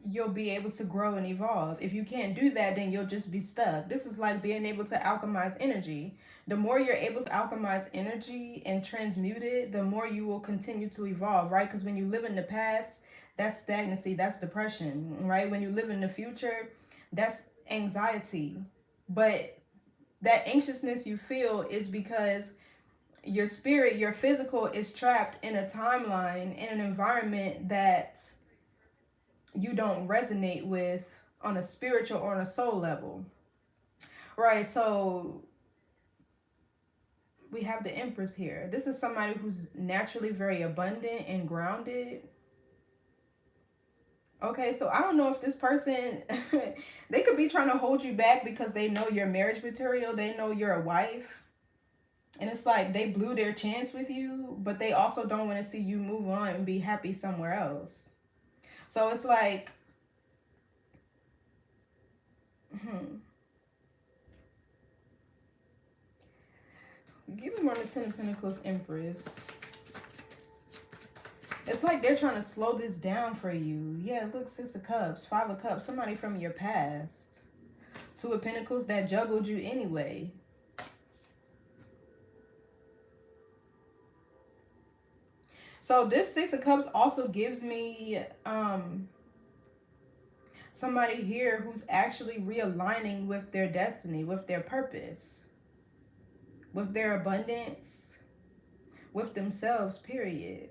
you'll be able to grow and evolve. If you can't do that, then you'll just be stuck. This is like being able to alchemize energy. The more you're able to alchemize energy and transmute it, the more you will continue to evolve, right? Because when you live in the past, that's stagnancy, that's depression, right? When you live in the future, that's anxiety. But that anxiousness you feel is because your spirit, your physical is trapped in a timeline, in an environment that you don't resonate with on a spiritual or on a soul level, right? So we have the Empress here. This is somebody who's naturally very abundant and grounded. Okay, so I don't know if this person, they could be trying to hold you back because they know you're marriage material. They know you're a wife. And it's like they blew their chance with you, but they also don't want to see you move on and be happy somewhere else. So it's like, give me more on the Ten of Pentacles, Empress. It's like they're trying to slow this down for you. Yeah, look, Six of Cups, Five of Cups, somebody from your past. Two of Pentacles that juggled you anyway. So this Six of Cups also gives me somebody here who's actually realigning with their destiny, with their purpose, with their abundance, with themselves, period.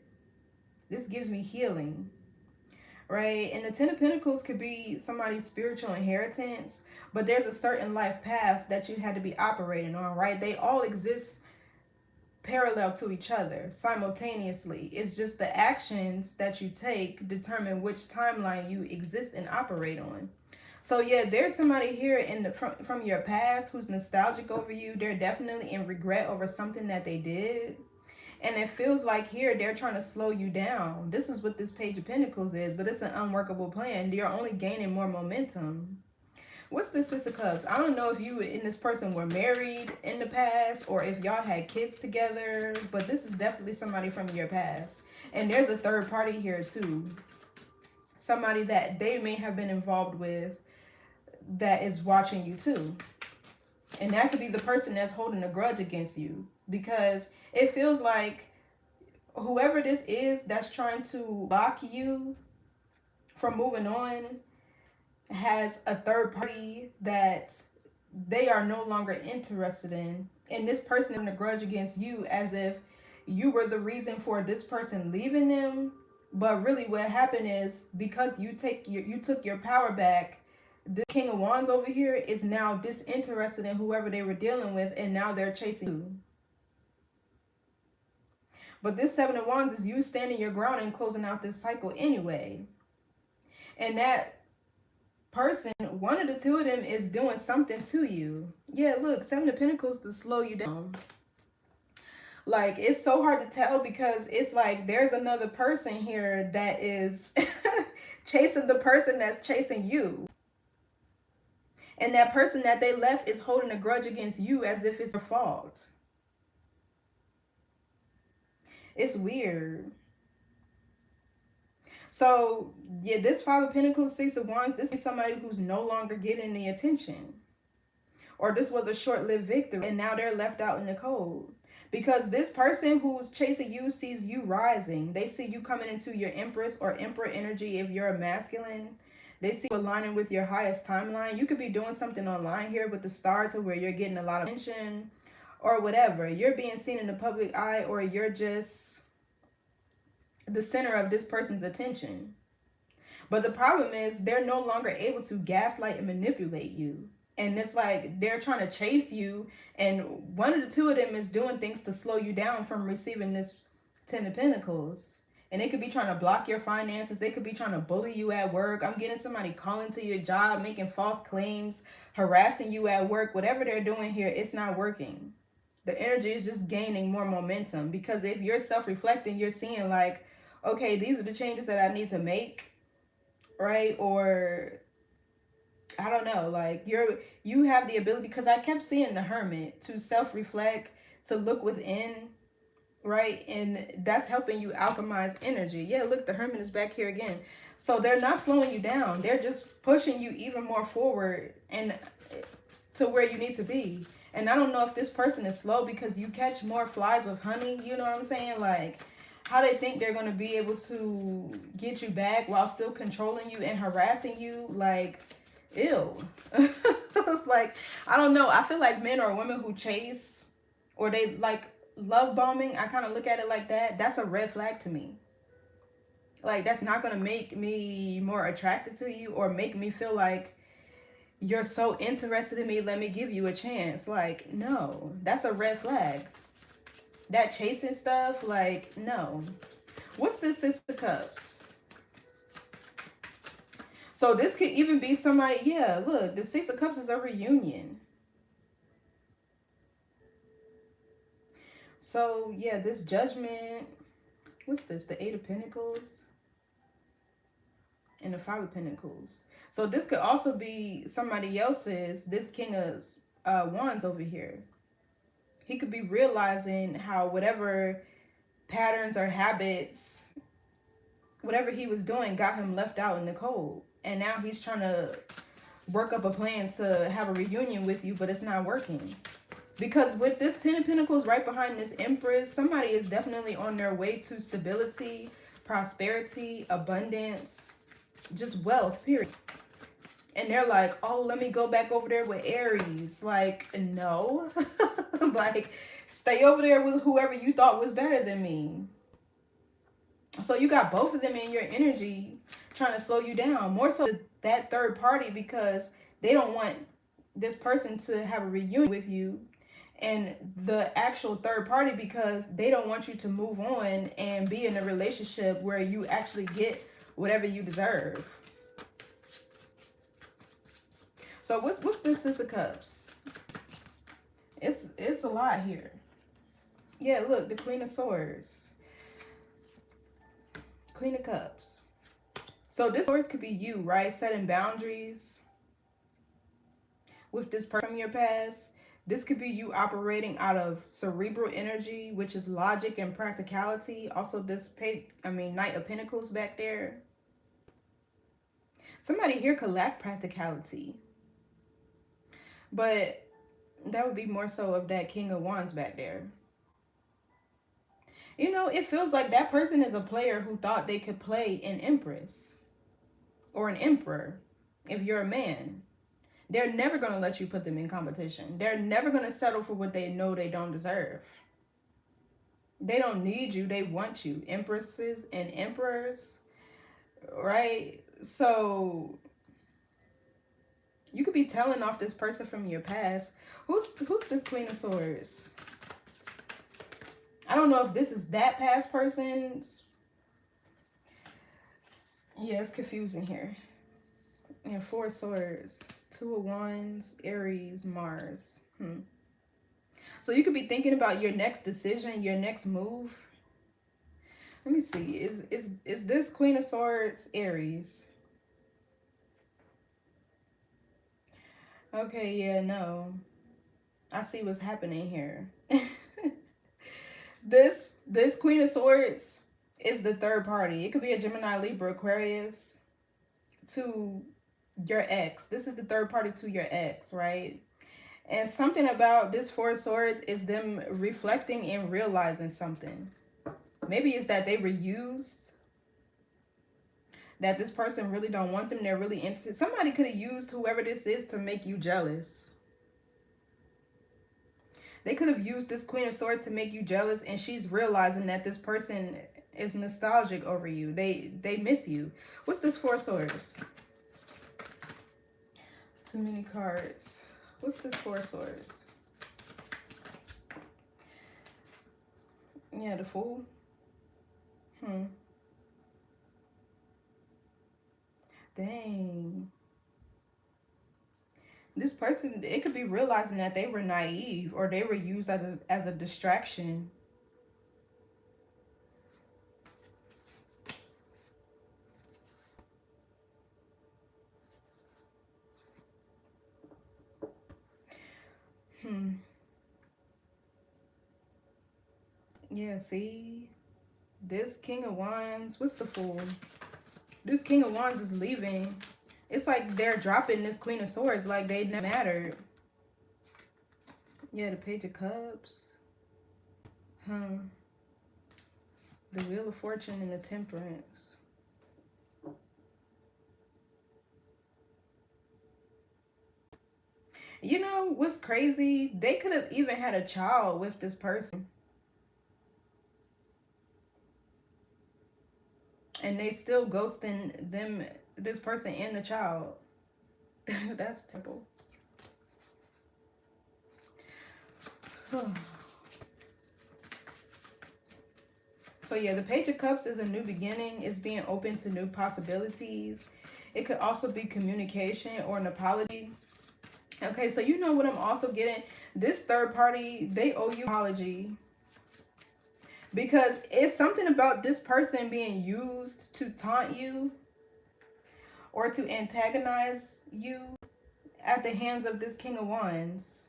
This gives me healing, right? And the Ten of Pentacles could be somebody's spiritual inheritance, but there's a certain life path that you had to be operating on, right? They all exist parallel to each other simultaneously. It's just the actions that you take determine which timeline you exist and operate on. So yeah, there's somebody here in the from your past who's nostalgic over you. They're definitely in regret over something that they did. And it feels like here they're trying to slow you down. This is what this Page of Pentacles is, but it's an unworkable plan. You're only gaining more momentum. What's the Six of Cups? I don't know if you and this person were married in the past or if y'all had kids together, but this is definitely somebody from your past. And there's a third party here too. Somebody that they may have been involved with that is watching you too. And that could be the person that's holding a grudge against you, because it feels like whoever this is that's trying to block you from moving on has a third party that they are no longer interested in. And this person having a grudge against you as if you were the reason for this person leaving them. But really what happened is, because you took your power back, the King of Wands over here is now disinterested in whoever they were dealing with, and now they're chasing you. But this Seven of Wands is you standing your ground and closing out this cycle anyway. And that person, one of the two of them is doing something to you. Yeah, look, Seven of Pentacles to slow you down. Like, it's so hard to tell because it's like there's another person here that is chasing the person that's chasing you. And that person that they left is holding a grudge against you as if it's their fault. It's weird. So, yeah, this Five of Pentacles, Six of Wands, this is somebody who's no longer getting the attention. Or this was a short-lived victory and now they're left out in the cold. Because this person who's chasing you sees you rising. They see you coming into your Empress or Emperor energy if you're a masculine. They see you aligning with your highest timeline. You could be doing something online here with the star to where you're getting a lot of attention or whatever. You're being seen in the public eye, or you're just the center of this person's attention. But the problem is they're no longer able to gaslight and manipulate you. And it's like they're trying to chase you, and one of the two of them is doing things to slow you down from receiving this Ten of Pentacles. And they could be trying to block your finances. They could be trying to bully you at work. I'm getting somebody calling to your job, making false claims, harassing you at work. Whatever they're doing here, it's not working. The energy is just gaining more momentum, because if you're self-reflecting, you're seeing like, okay, these are the changes that I need to make, right? Or I don't know, like you have the ability, because I kept seeing the Hermit, to self-reflect, to look within, right? And that's helping you alchemize energy. Yeah, look, the Hermit is back here again. So they're not slowing you down. They're just pushing you even more forward and to where you need to be. And I don't know if this person is slow because you catch more flies with honey. You know what I'm saying? Like, how they think they're going to be able to get you back while still controlling you and harassing you. Like, ew. Like, I don't know. I feel like men or women who chase, or they like love bombing, I kind of look at it like that. That's a red flag to me. Like, that's not going to make me more attracted to you or make me feel like you're so interested in me, let me give you a chance. Like, no, that's a red flag. That chasing stuff, like, no. What's this Six of Cups? So this could even be somebody, yeah, look, the Six of Cups is a reunion. So, yeah, this Judgment, what's this? The Eight of Pentacles and the Five of Pentacles. So this could also be somebody else's, this King of Wands over here. He could be realizing how whatever patterns or habits, whatever he was doing got him left out in the cold. And now he's trying to work up a plan to have a reunion with you, but it's not working. Because with this Ten of Pentacles right behind this Empress, somebody is definitely on their way to stability, prosperity, abundance, just wealth, period. And they're like, oh, let me go back over there with Aries. Like, no. Like, stay over there with whoever you thought was better than me. So you got both of them in your energy trying to slow you down. More so that third party, because they don't want this person to have a reunion with you. And the actual third party, because they don't want you to move on and be in a relationship where you actually get whatever you deserve. So what's this Six of Cups? It's a lot here. Yeah, look, the Queen of Swords. Queen of Cups. So this swords could be you, right? Setting boundaries. with this person from your past. This could be you operating out of cerebral energy, which is logic and practicality. Also, this Knight of Pentacles back there. Somebody here could lack practicality, but that would be more so of that King of Wands back there. You know, it feels like that person is a player who thought they could play an empress or an emperor. If you're a man, they're never going to let you put them in competition. They're never going to settle for what they know they don't deserve. They don't need you. They want you. Empresses and emperors, right? So you could be telling off this person from your past. Who's this Queen of Swords? I don't know if this is that past person's. Yeah, it's confusing here. And 4 of Swords, 2 of Wands, Aries, Mars. So you could be thinking about your next decision, your next move. Let me see. Is this Queen of Swords Aries? Okay, yeah, no. I see what's happening here. This Queen of Swords is the third party. It could be a Gemini, Libra, Aquarius to your ex. This is the third party to your ex, right? And something about this 4 of Swords is them reflecting and realizing something. Maybe it's that they were used, that this person really don't want them. They're really into. Somebody could have used whoever this is to make you jealous. They could have used this Queen of Swords to make you jealous, and she's realizing that this person is nostalgic over you. They miss you. What's this 4 of Swords? Too many cards. What's this 4 of Swords? Yeah, the Fool. Dang. This person, it could be realizing that they were naive or they were used as a distraction. Yeah, see? This King of Wands, what's the Fool? This King of Wands is leaving. It's like they're dropping this Queen of Swords like they never mattered. Yeah, the Page of Cups. The Wheel of Fortune and the Temperance. You know what's crazy? They could have even had a child with this person. And they still ghosting them, this person and the child. That's terrible. So yeah, the Page of Cups is a new beginning. It's being open to new possibilities. It could also be communication or an apology. Okay, so you know what I'm also getting? This third party, they owe you an apology. Because it's something about this person being used to taunt you or to antagonize you at the hands of this King of Wands.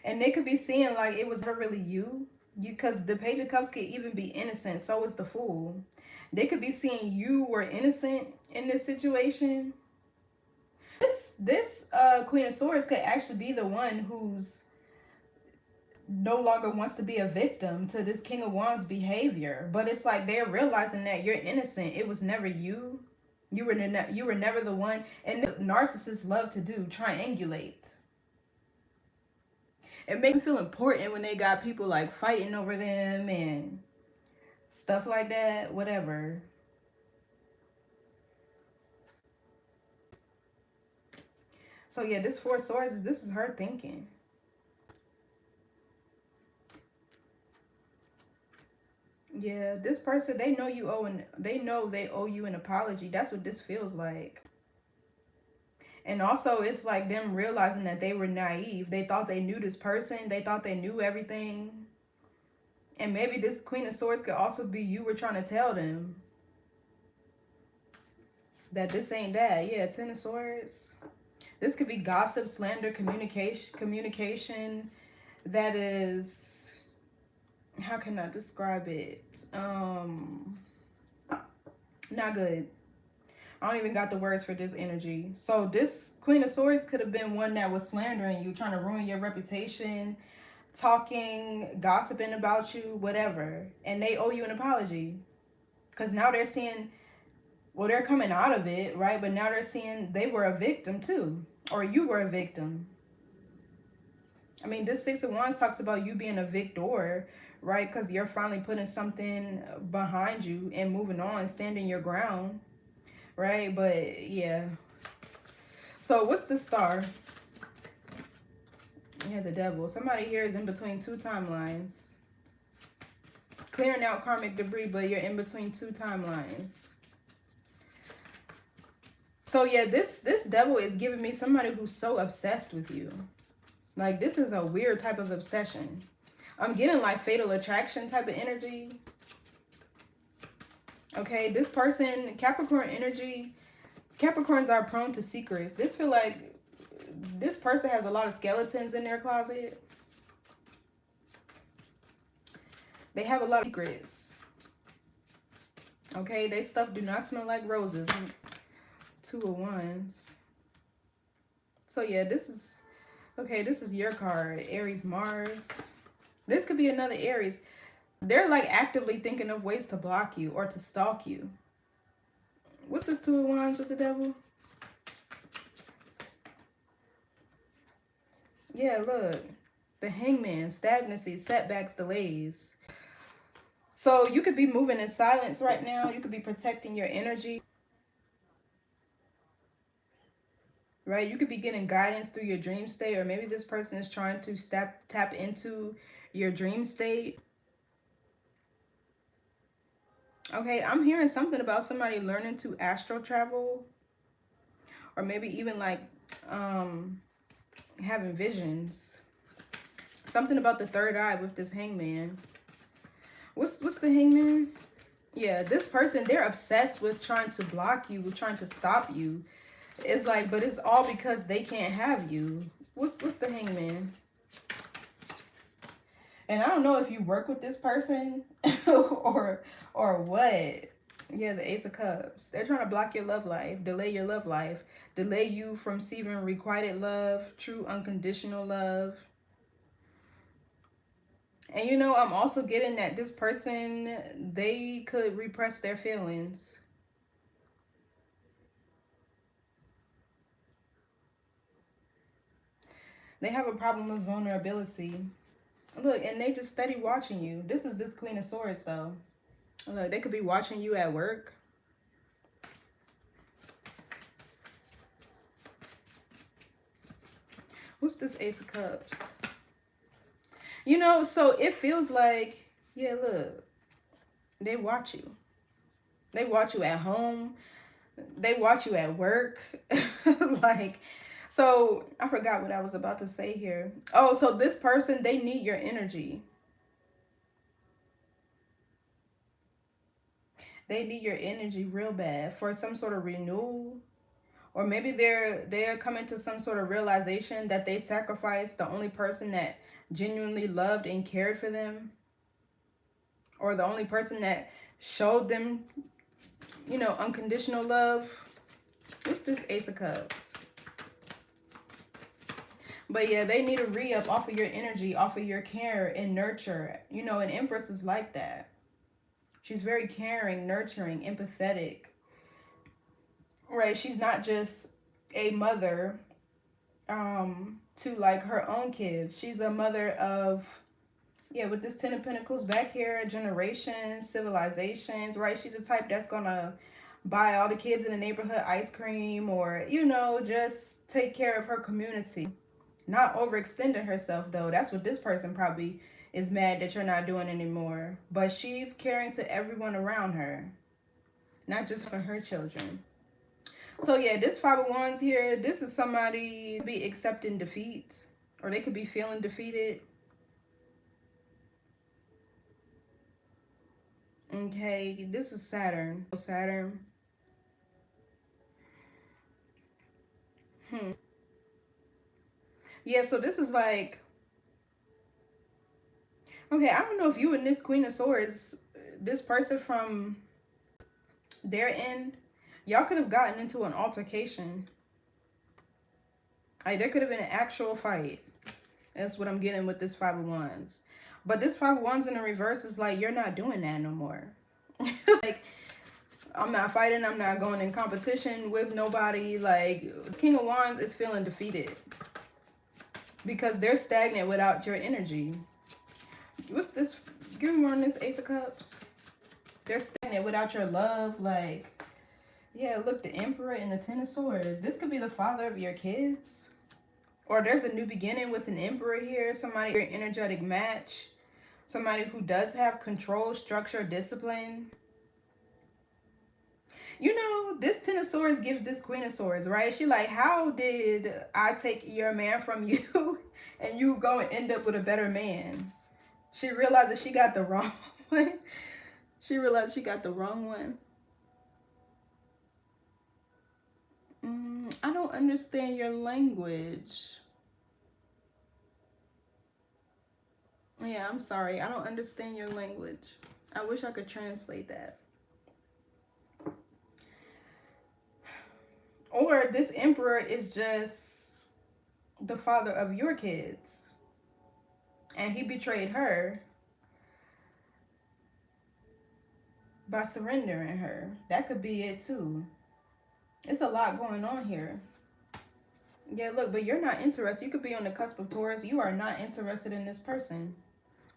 And they could be seeing like it was never really you. Because the Page of Cups could even be innocent. So is the Fool. They could be seeing you were innocent in this situation. This Queen of Swords could actually be the one who's no longer wants to be a victim to this King of Wands behavior. But it's like they're realizing that you're innocent. It was never you. You were never the one. And narcissists love to do, triangulate. It makes them feel important when they got people like fighting over them and stuff like that, whatever. So yeah, this 4 of Swords, this is her thinking. Yeah, this person, they know they owe you an apology. That's what this feels like. And also, it's like them realizing that they were naive. They thought they knew this person. They thought they knew everything. And maybe this Queen of Swords could also be you were trying to tell them that this ain't that. Yeah, 10 of Swords. This could be gossip, slander, communication that is, how can I describe it? Not good. I don't even got the words for this energy. So this Queen of Swords could have been one that was slandering you, trying to ruin your reputation, talking, gossiping about you, whatever. And they owe you an apology. Because now they're seeing, well, they're coming out of it, right? But now they're seeing they were a victim too. Or you were a victim. I mean, this Six of Wands talks about you being a victor, right? Because you're finally putting something behind you and moving on, standing your ground, right? But yeah. So what's the star? Yeah, the devil. Somebody here is in between two timelines. Clearing out karmic debris, but you're in between two timelines. So yeah, this devil is giving me somebody who's so obsessed with you. Like, this is a weird type of obsession. I'm getting like fatal attraction type of energy. Okay, this person, Capricorn energy. Capricorns are prone to secrets. This feel like this person has a lot of skeletons in their closet. They have a lot of secrets. Okay, they stuff do not smell like roses. Two of Wands. So yeah, this is, okay, this is your card. Aries, Mars. This could be another Aries. They're like actively thinking of ways to block you or to stalk you. What's this Two of Wands with the devil? Yeah, look. The Hangman, stagnancy, setbacks, delays. So you could be moving in silence right now. You could be protecting your energy. Right? You could be getting guidance through your dream state, or maybe this person is trying to tap into your dream state. Okay, I'm hearing something about somebody learning to astral travel, or maybe even like having visions. Something about the third eye with this Hangman. What's the Hangman? Yeah, this person, they're obsessed with trying to block you, with trying to stop you. It's like, but it's all because they can't have you. What's the Hangman? And I don't know if you work with this person or what. Yeah, the Ace of Cups. They're trying to block your love life, delay your love life, delay you from receiving requited love, true unconditional love. And you know, I'm also getting that this person, they could repress their feelings. They have a problem with vulnerability. Look, and they just steady watching you. This is this Queen of Swords, though. Look, they could be watching you at work. What's this Ace of Cups? You know, so it feels like, yeah, look, they watch you. They watch you at home. They watch you at work. Like, so I forgot what I was about to say here. Oh, so this person, they need your energy. They need your energy real bad for some sort of renewal. Or maybe they're coming to some sort of realization that they sacrificed the only person that genuinely loved and cared for them. Or the only person that showed them, you know, unconditional love. What's this Ace of Cups? But yeah, they need to re-up off of your energy, off of your care and nurture. You know, an Empress is like that. She's very caring, nurturing, empathetic. Right? She's not just a mother to like her own kids. She's a mother of, yeah, with this Ten of Pentacles back here, generations, civilizations, right? She's the type that's gonna buy all the kids in the neighborhood ice cream, or, you know, just take care of her community. Not overextending herself, though. That's what this person probably is mad that you're not doing anymore. But she's caring to everyone around her, not just for her children. So yeah, this Five of Wands here, this is somebody be accepting defeat, or they could be feeling defeated. Okay, this is Saturn. Saturn. Yeah, so this is like, okay, I don't know if you and this Queen of Swords, this person from their end, y'all could have gotten into an altercation. Like, there could have been an actual fight. That's what I'm getting with this Five of Wands. But this Five of Wands in the reverse is like, you're not doing that no more. Like, I'm not fighting. I'm not going in competition with nobody. Like, King of Wands is feeling defeated because they're stagnant without your energy. What's this? Give me more on this Ace of Cups. They're stagnant without your love. Like, yeah, look, the Emperor and the Ten of Swords. This could be the father of your kids. Or there's a new beginning with an Emperor here. Somebody, your energetic match. Somebody who does have control, structure, discipline. You know, this Ten of Swords gives this Queen of Swords, right? She like, how did I take your man from you and you go and end up with a better man? She realized that she got the wrong one. She realized she got the wrong one. I don't understand your language. Yeah, I'm sorry. I don't understand your language. I wish I could translate that. Or this Emperor is just the father of your kids. And he betrayed her by surrendering her. That could be it too. It's a lot going on here. Yeah, look, but you're not interested. You could be on the cusp of Taurus. You are not interested in this person.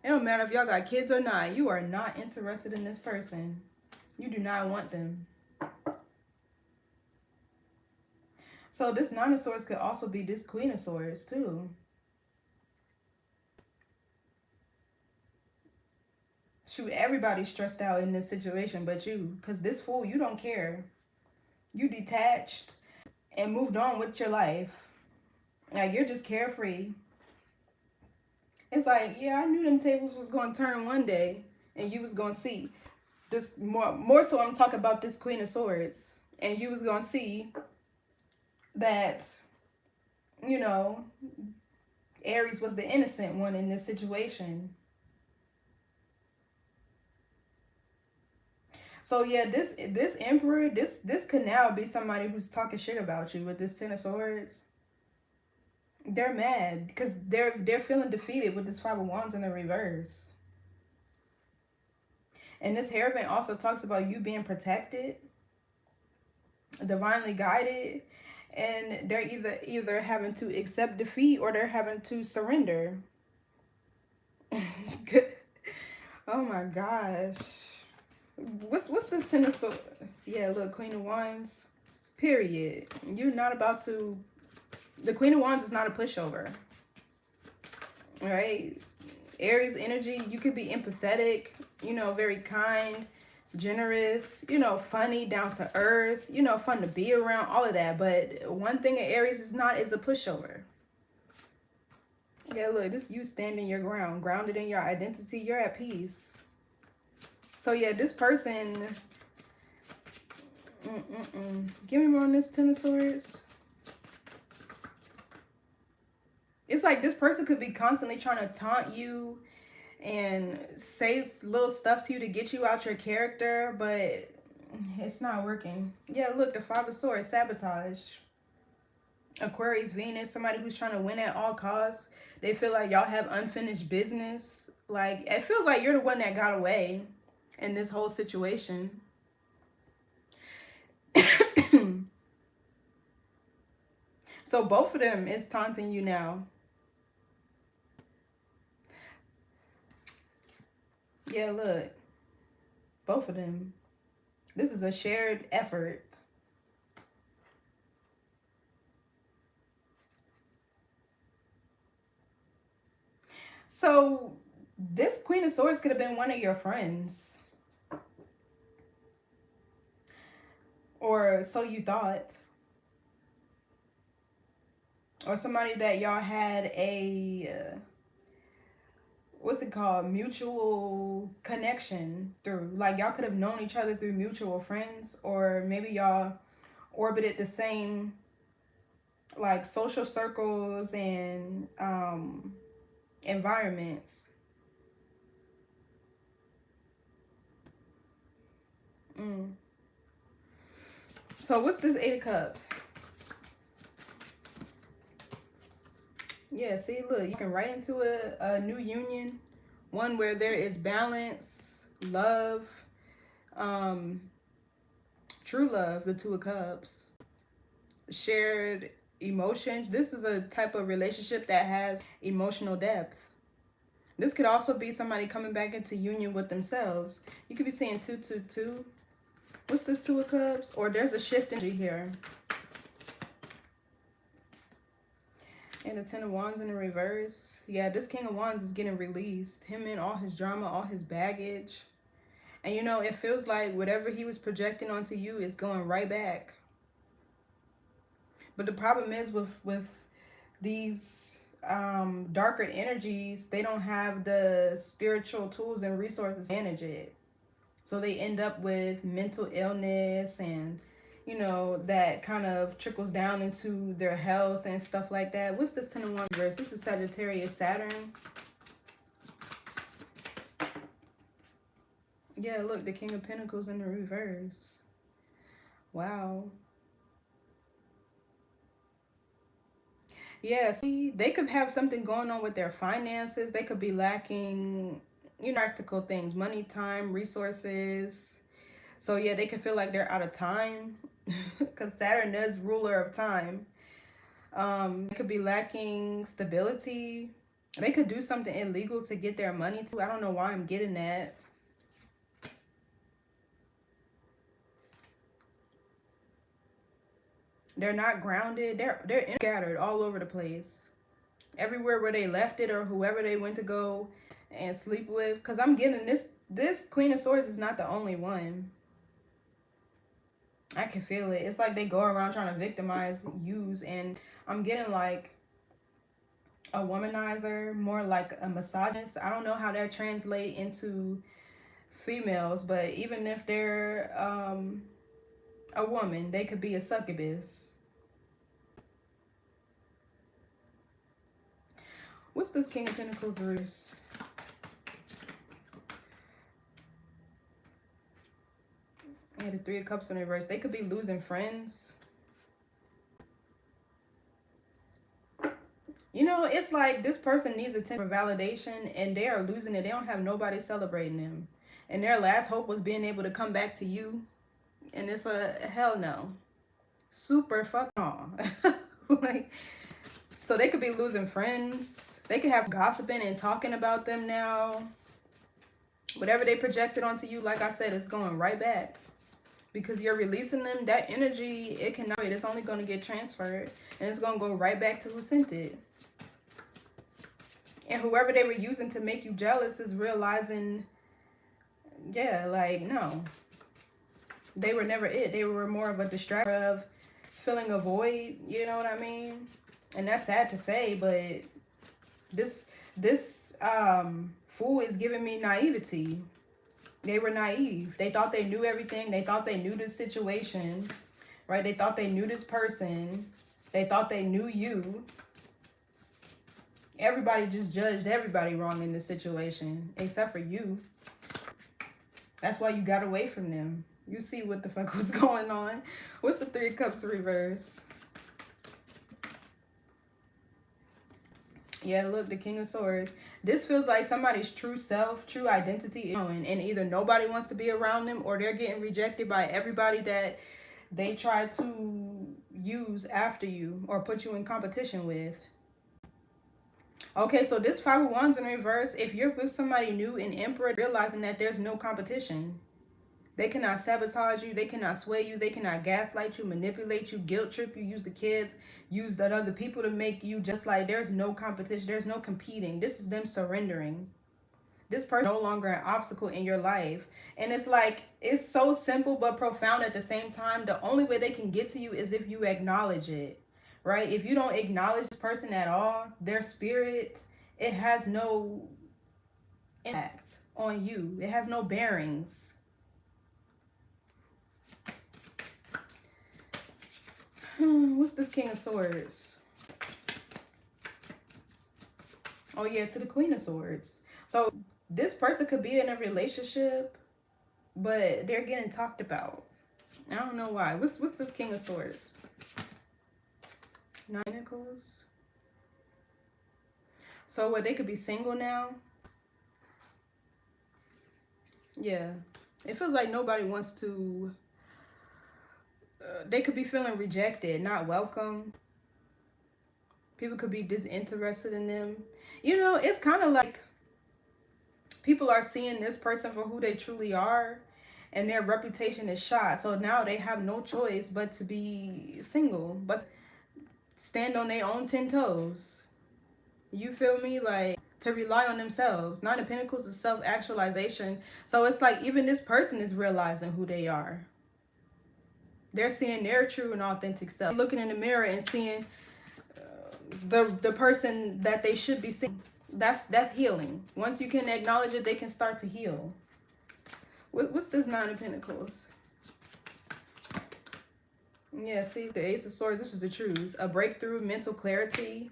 It don't matter if y'all got kids or not. You are not interested in this person. You do not want them. So this Nine of Swords could also be this Queen of Swords too. Shoot, everybody's stressed out in this situation but you. Because this Fool, you don't care. You detached and moved on with your life. Like, you're just carefree. It's like, yeah, I knew them tables was going to turn one day. And you was going to see. This more so I'm talking about this Queen of Swords. And you was going to see that, you know, Aries was the innocent one in this situation. So yeah, this Emperor, this could now be somebody who's talking shit about you with this Ten of Swords. They're mad because they're feeling defeated with this Five of Wands in the reverse. And this Hierophant also talks about you being protected, divinely guided, and they're either having to accept defeat or they're having to surrender. Oh my gosh. What's the Ten of Swords? Yeah, look, Queen of Wands. Period. You're not about to. The Queen of Wands is not a pushover. Right? Aries energy, you could be empathetic, you know, very kind, generous, you know, funny, down to earth, you know, fun to be around, all of that. But one thing an Aries is not is a pushover. Yeah, look, this is you standing your ground, grounded in your identity, you're at peace. So yeah, this person, give me more on this Ten of Swords. It's like this person could be constantly trying to taunt you and say little stuff to you to get you out your character, but it's not working. Yeah, look, the Five of Swords, sabotage. Aquarius, Venus, somebody who's trying to win at all costs. They feel like y'all have unfinished business. Like, it feels like you're the one that got away in this whole situation. So both of them is taunting you now. Yeah, look. Both of them. This is a shared effort. So this Queen of Swords could have been one of your friends. Or so you thought. Or somebody that y'all had a, what's it called? Mutual connection through. Like, y'all could have known each other through mutual friends. Or maybe y'all orbited the same like social circles and environments. So what's this Eight of Cups? Yeah, see, look, you can right into a new union, one where there is balance, love, um, true love, the Two of Cups, shared emotions. This is a type of relationship that has emotional depth. This could also be somebody coming back into union with themselves. You could be seeing 222. What's this Two of Cups? Or there's a shift in energy here. And the Ten of Wands in the reverse. Yeah, this King of Wands is getting released. Him and all his drama, all his baggage. And you know, it feels like whatever he was projecting onto you is going right back. But the problem is with these darker energies, they don't have the spiritual tools and resources to manage it. So they end up with mental illness, and you know, that kind of trickles down into their health and stuff like that. What's this Ten of Wands reverse? This is Sagittarius Saturn. Yeah, look, the King of Pentacles in the reverse. Wow. Yeah, see, they could have something going on with their finances. They could be lacking, you know, practical things, money, time, resources. So yeah, they could feel like they're out of time because Saturn is ruler of time. They could be lacking stability. They could do something illegal to get their money too. I don't know why I'm getting that. They're not grounded. They're scattered all over the place. Everywhere where they left it, or whoever they went to go and sleep with. Because I'm getting this Queen of Swords is not the only one. I can feel it. It's like they go around trying to victimize, use, and I'm getting like a womanizer, more like a misogynist. I don't know how that translates into females, but even if they're a woman, they could be a succubus. What's this King of Pentacles reverse? Yeah, the Three of Cups in reverse. They could be losing friends. You know, it's like this person needs attention for validation, and they are losing it. They don't have nobody celebrating them. And their last hope was being able to come back to you. And it's a hell no. Super fuck no. Like, so they could be losing friends. They could have gossiping and talking about them now. Whatever they projected onto you, like I said, it's going right back. Because you're releasing them, that energy, it cannot, it's only going to get transferred. And it's going to go right back to who sent it. And whoever they were using to make you jealous is realizing, yeah, like, no. They were never it. They were more of a distraction, of filling a void, you know what I mean? And that's sad to say, but this fool is giving me naivety. They were naive. They thought they knew everything. They thought they knew this situation, right? They thought they knew this person. They thought they knew you. Everybody just judged everybody wrong in this situation, except for you. That's why you got away from them. You see what the fuck was going on. What's the Three of Cups reverse? Yeah, look, the King of Swords. This feels like somebody's true self, true identity is showing, and either nobody wants to be around them, or they're getting rejected by everybody that they try to use after you or put you in competition with. Okay, so this Five of Wands in reverse, if you're with somebody new in Emperor, realizing that there's no competition. They cannot sabotage you. They cannot sway you. They cannot gaslight you, manipulate you, guilt trip you, use the kids, use that other people to make you just like, there's no competition. There's no competing. This is them surrendering. This person is no longer an obstacle in your life. And it's like, it's so simple but profound at the same time. The only way they can get to you is if you acknowledge it, right? If you don't acknowledge this person at all, their spirit, it has no impact on you. It has no bearings. What's this King of Swords? Oh yeah, to the Queen of Swords. So this person could be in a relationship, but they're getting talked about. I don't know why. What's this King of Swords? Nine of Pentacles. So what, they could be single now? Yeah. It feels like nobody wants to... they could be feeling rejected, not welcome. People could be disinterested in them. You know, it's kind of like people are seeing this person for who they truly are, and their reputation is shot. So now they have no choice but to be single, but stand on their own 10 toes. You feel me? Like, to rely on themselves. Nine of Pentacles is self-actualization. So it's like even this person is realizing who they are. They're seeing their true and authentic self. Looking in the mirror and seeing the person that they should be seeing. That's healing. Once you can acknowledge it, they can start to heal. What's this Nine of Pentacles? Yeah, see, the Ace of Swords, this is the truth. A breakthrough, mental clarity,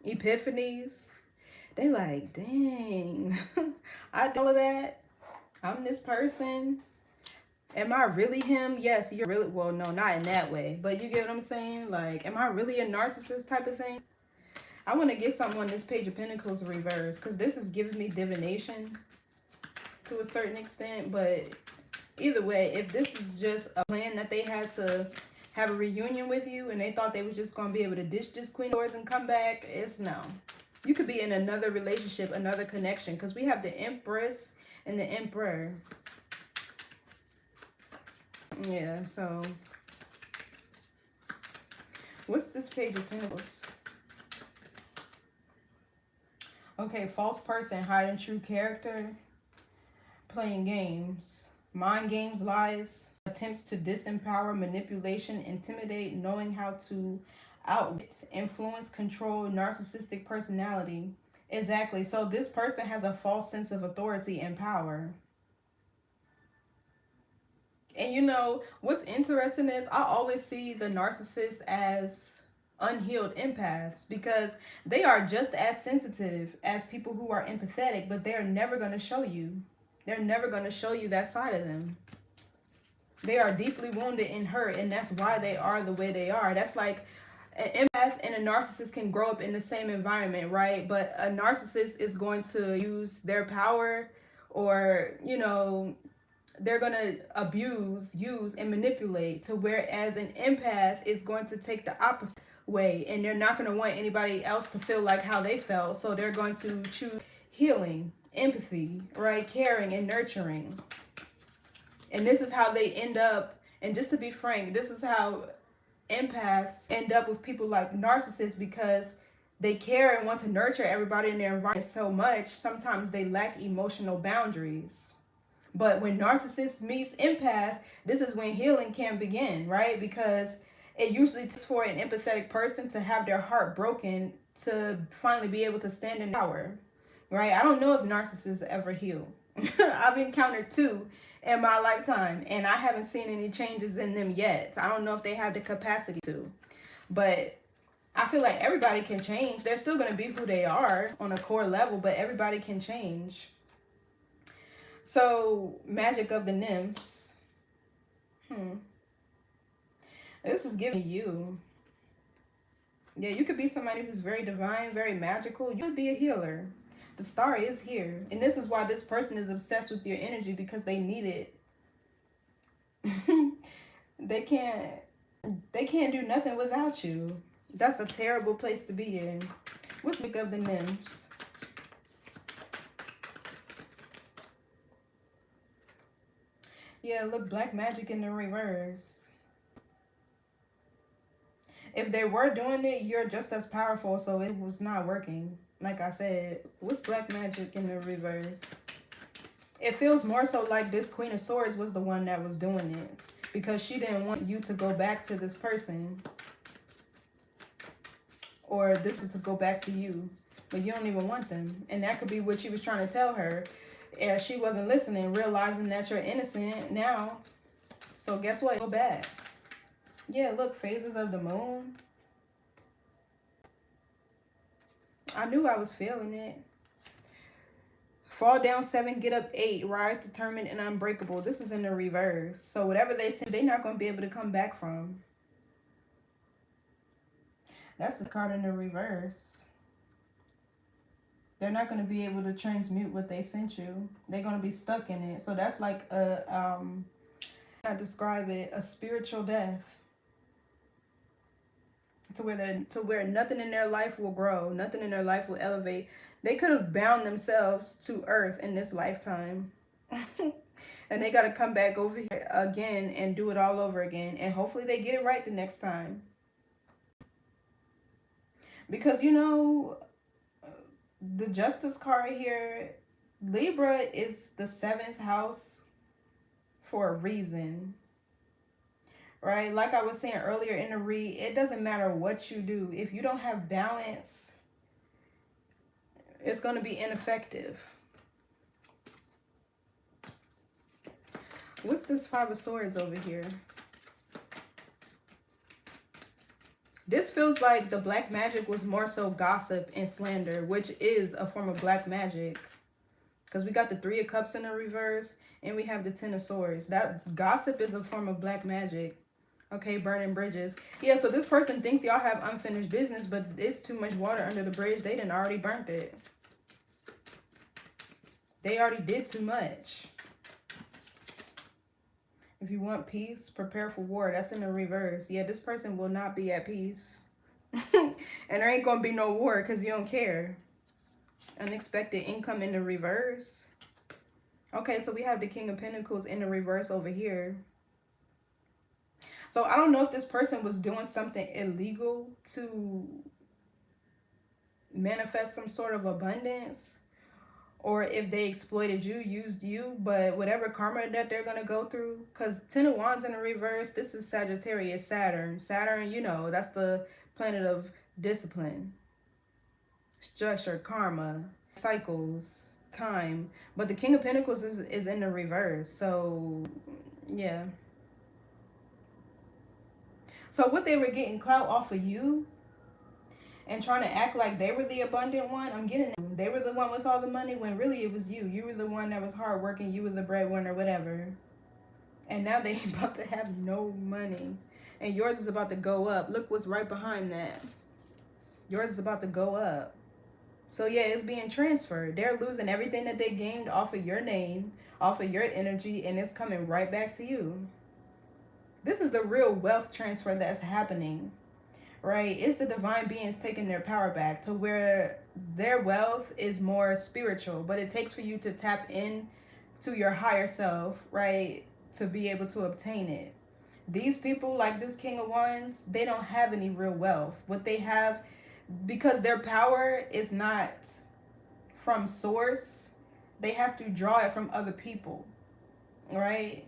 epiphanies. They like, dang, I did all of that. I'm this person. Am I really him? Yes, you're really, well, no, not in that way. But you get what I'm saying? Like, am I really a narcissist type of thing? I want to get something on this Page of Pentacles reverse, because this is giving me divination to a certain extent. But either way, if this is just a plan that they had to have a reunion with you and they thought they were just going to be able to ditch this Queen of Swords and come back, it's no. You could be in another relationship, another connection, because we have the Empress and the Emperor. Yeah, so what's this Page of Pentacles? Okay, false person, hiding true character, playing games, mind games, lies, attempts to disempower, manipulation, intimidate, knowing how to outwit, influence, control, narcissistic personality. Exactly. So this person has a false sense of authority and power. And you know, what's interesting is I always see the narcissist as unhealed empaths, because they are just as sensitive as people who are empathetic, but they're never going to show you. They're never going to show you that side of them. They are deeply wounded and hurt, and that's why they are the way they are. That's like an empath and a narcissist can grow up in the same environment, right? But a narcissist is going to use their power, or, you know, they're going to abuse, use, and manipulate, to whereas an empath is going to take the opposite way, and they're not going to want anybody else to feel like how they felt. So they're going to choose healing, empathy, right? Caring and nurturing. And this is how they end up, and just to be frank, this is how empaths end up with people like narcissists, because they care and want to nurture everybody in their environment so much, sometimes they lack emotional boundaries. But when narcissist meets empath, this is when healing can begin, right? Because it usually takes for an empathetic person to have their heart broken to finally be able to stand in power, right? I don't know if narcissists ever heal. I've encountered two in my lifetime, and I haven't seen any changes in them yet. I don't know if they have the capacity to. But I feel like everybody can change. They're still going to be who they are on a core level, but everybody can change. So, magic of the nymphs. This is giving you. Yeah, you could be somebody who's very divine, very magical. You could be a healer. The star is here. And this is why this person is obsessed with your energy, because they need it. They can't do nothing without you. That's a terrible place to be in. What's the magic of the nymphs? Yeah, look, black magic in the reverse. If they were doing it, you're just as powerful, so it was not working. Like I said, what's black magic in the reverse? It feels more so like this Queen of Swords was the one that was doing it, because she didn't want you to go back to this person, or this is to go back to you, but you don't even want them. And that could be what she was trying to tell her. Yeah, she wasn't listening, realizing that you're innocent now. So guess what? Go back. Yeah, look, phases of the moon. I knew I was feeling it. Fall down 7, get up 8, rise determined and unbreakable. This is in the reverse. So whatever they say, they're not going to be able to come back from. That's the card in the reverse. They're not going to be able to transmute what they sent you. They're going to be stuck in it. So that's like I describe it, a spiritual death. To where nothing in their life will grow, nothing in their life will elevate. They could have bound themselves to earth in this lifetime. And they got to come back over here again and do it all over again. And hopefully they get it right the next time. Because, you know, the Justice card here, Libra is the 7th house for a reason. Right? Like I was saying earlier in the read, it doesn't matter what you do. If you don't have balance, it's going to be ineffective. What's this 5 of Swords over here? This feels like the black magic was more so gossip and slander, which is a form of black magic. Because we got the 3 of Cups in the reverse and we have the 10 of Swords. That gossip is a form of black magic. Okay, burning bridges. Yeah, so this person thinks y'all have unfinished business, but it's too much water under the bridge. They done already burnt it. They already did too much. If you want peace, prepare for war. That's in the reverse. Yeah, this person will not be at peace. And there ain't going to be no war because you don't care. Unexpected income in the reverse. Okay, so we have the King of Pentacles in the reverse over here. So I don't know if this person was doing something illegal to manifest some sort of abundance, or if they exploited you, used you, but whatever karma that they're going to go through, because 10 of Wands in the reverse, this is Sagittarius, Saturn. Saturn, you know, that's the planet of discipline, structure, karma, cycles, time. But the King of Pentacles is in the reverse. So, yeah. So what they were getting clout off of you and trying to act like they were the abundant one, I'm getting them. They were the one with all the money when really it was you. You were the one that was hardworking. You were the breadwinner, whatever. And now they about to have no money. And yours is about to go up. Look what's right behind that. Yours is about to go up. So yeah, it's being transferred. They're losing everything that they gained off of your name, off of your energy, and it's coming right back to you. This is the real wealth transfer that's happening. Right? It's the divine beings taking their power back to where their wealth is more spiritual, but it takes for you to tap in to your higher self, right? To be able to obtain it. These people, like this King of Wands, they don't have any real wealth. What they have, because their power is not from source, they have to draw it from other people, right?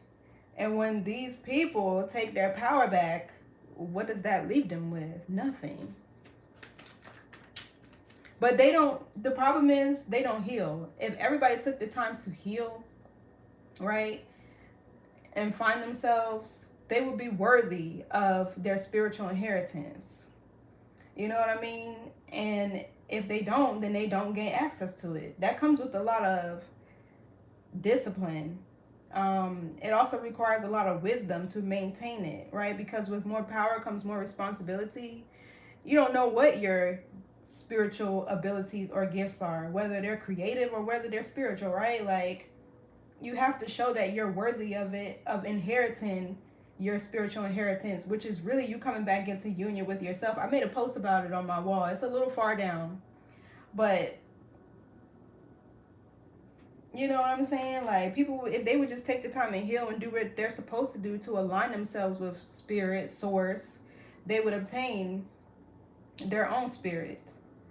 And when these people take their power back, what does that leave them with? Nothing. But they don't, the problem is they don't heal. If everybody took the time to heal, right, and find themselves, they would be worthy of their spiritual inheritance. You know what I mean? And if they don't, then they don't gain access to it. That comes with a lot of discipline. It also requires a lot of wisdom to maintain it, right? Because with more power comes more responsibility. You don't know what your spiritual abilities or gifts are, whether they're creative or whether they're spiritual, right? Like, you have to show that you're worthy of it, of inheriting your spiritual inheritance, which is really you coming back into union with yourself. I made a post about it on my wall. It's a little far down, but you know what I'm saying? Like, people, if they would just take the time and heal and do what they're supposed to do to align themselves with spirit, source, they would obtain their own spirit.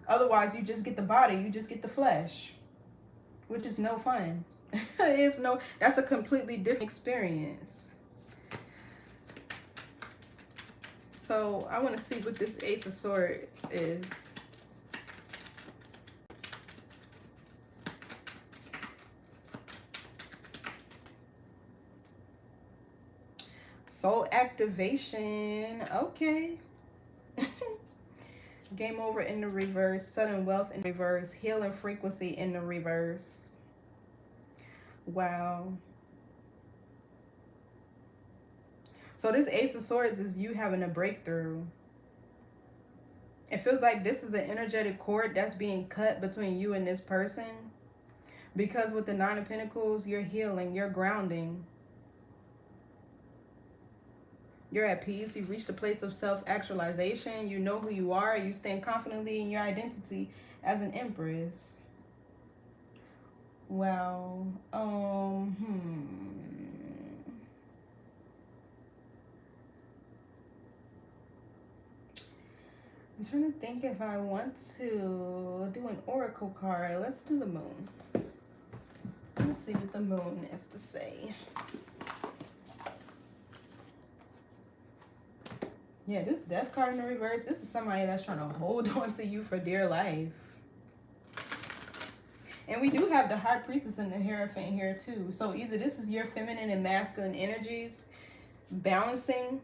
Otherwise, you just get the body, you just get the flesh, which is no fun. It's no, that's a completely different experience. So I want to see what this Ace of Swords is. Soul activation. Okay. Game over in the reverse. Sudden wealth in reverse. Healing frequency in the reverse. Wow. So this Ace of Swords is you having a breakthrough. It feels like this is an energetic cord that's being cut between you and this person. Because with the Nine of Pentacles, you're healing, you're grounding. You're at peace. You've reached a place of self-actualization. You know who you are. You stand confidently in your identity as an Empress. Well, I'm trying to think if I want to do an oracle card. Let's do the moon. Let's see what the moon has to say. Yeah, this death card in the reverse, this is somebody that's trying to hold on to you for dear life. And we do have the High Priestess and the Hierophant here too. So either this is your feminine and masculine energies balancing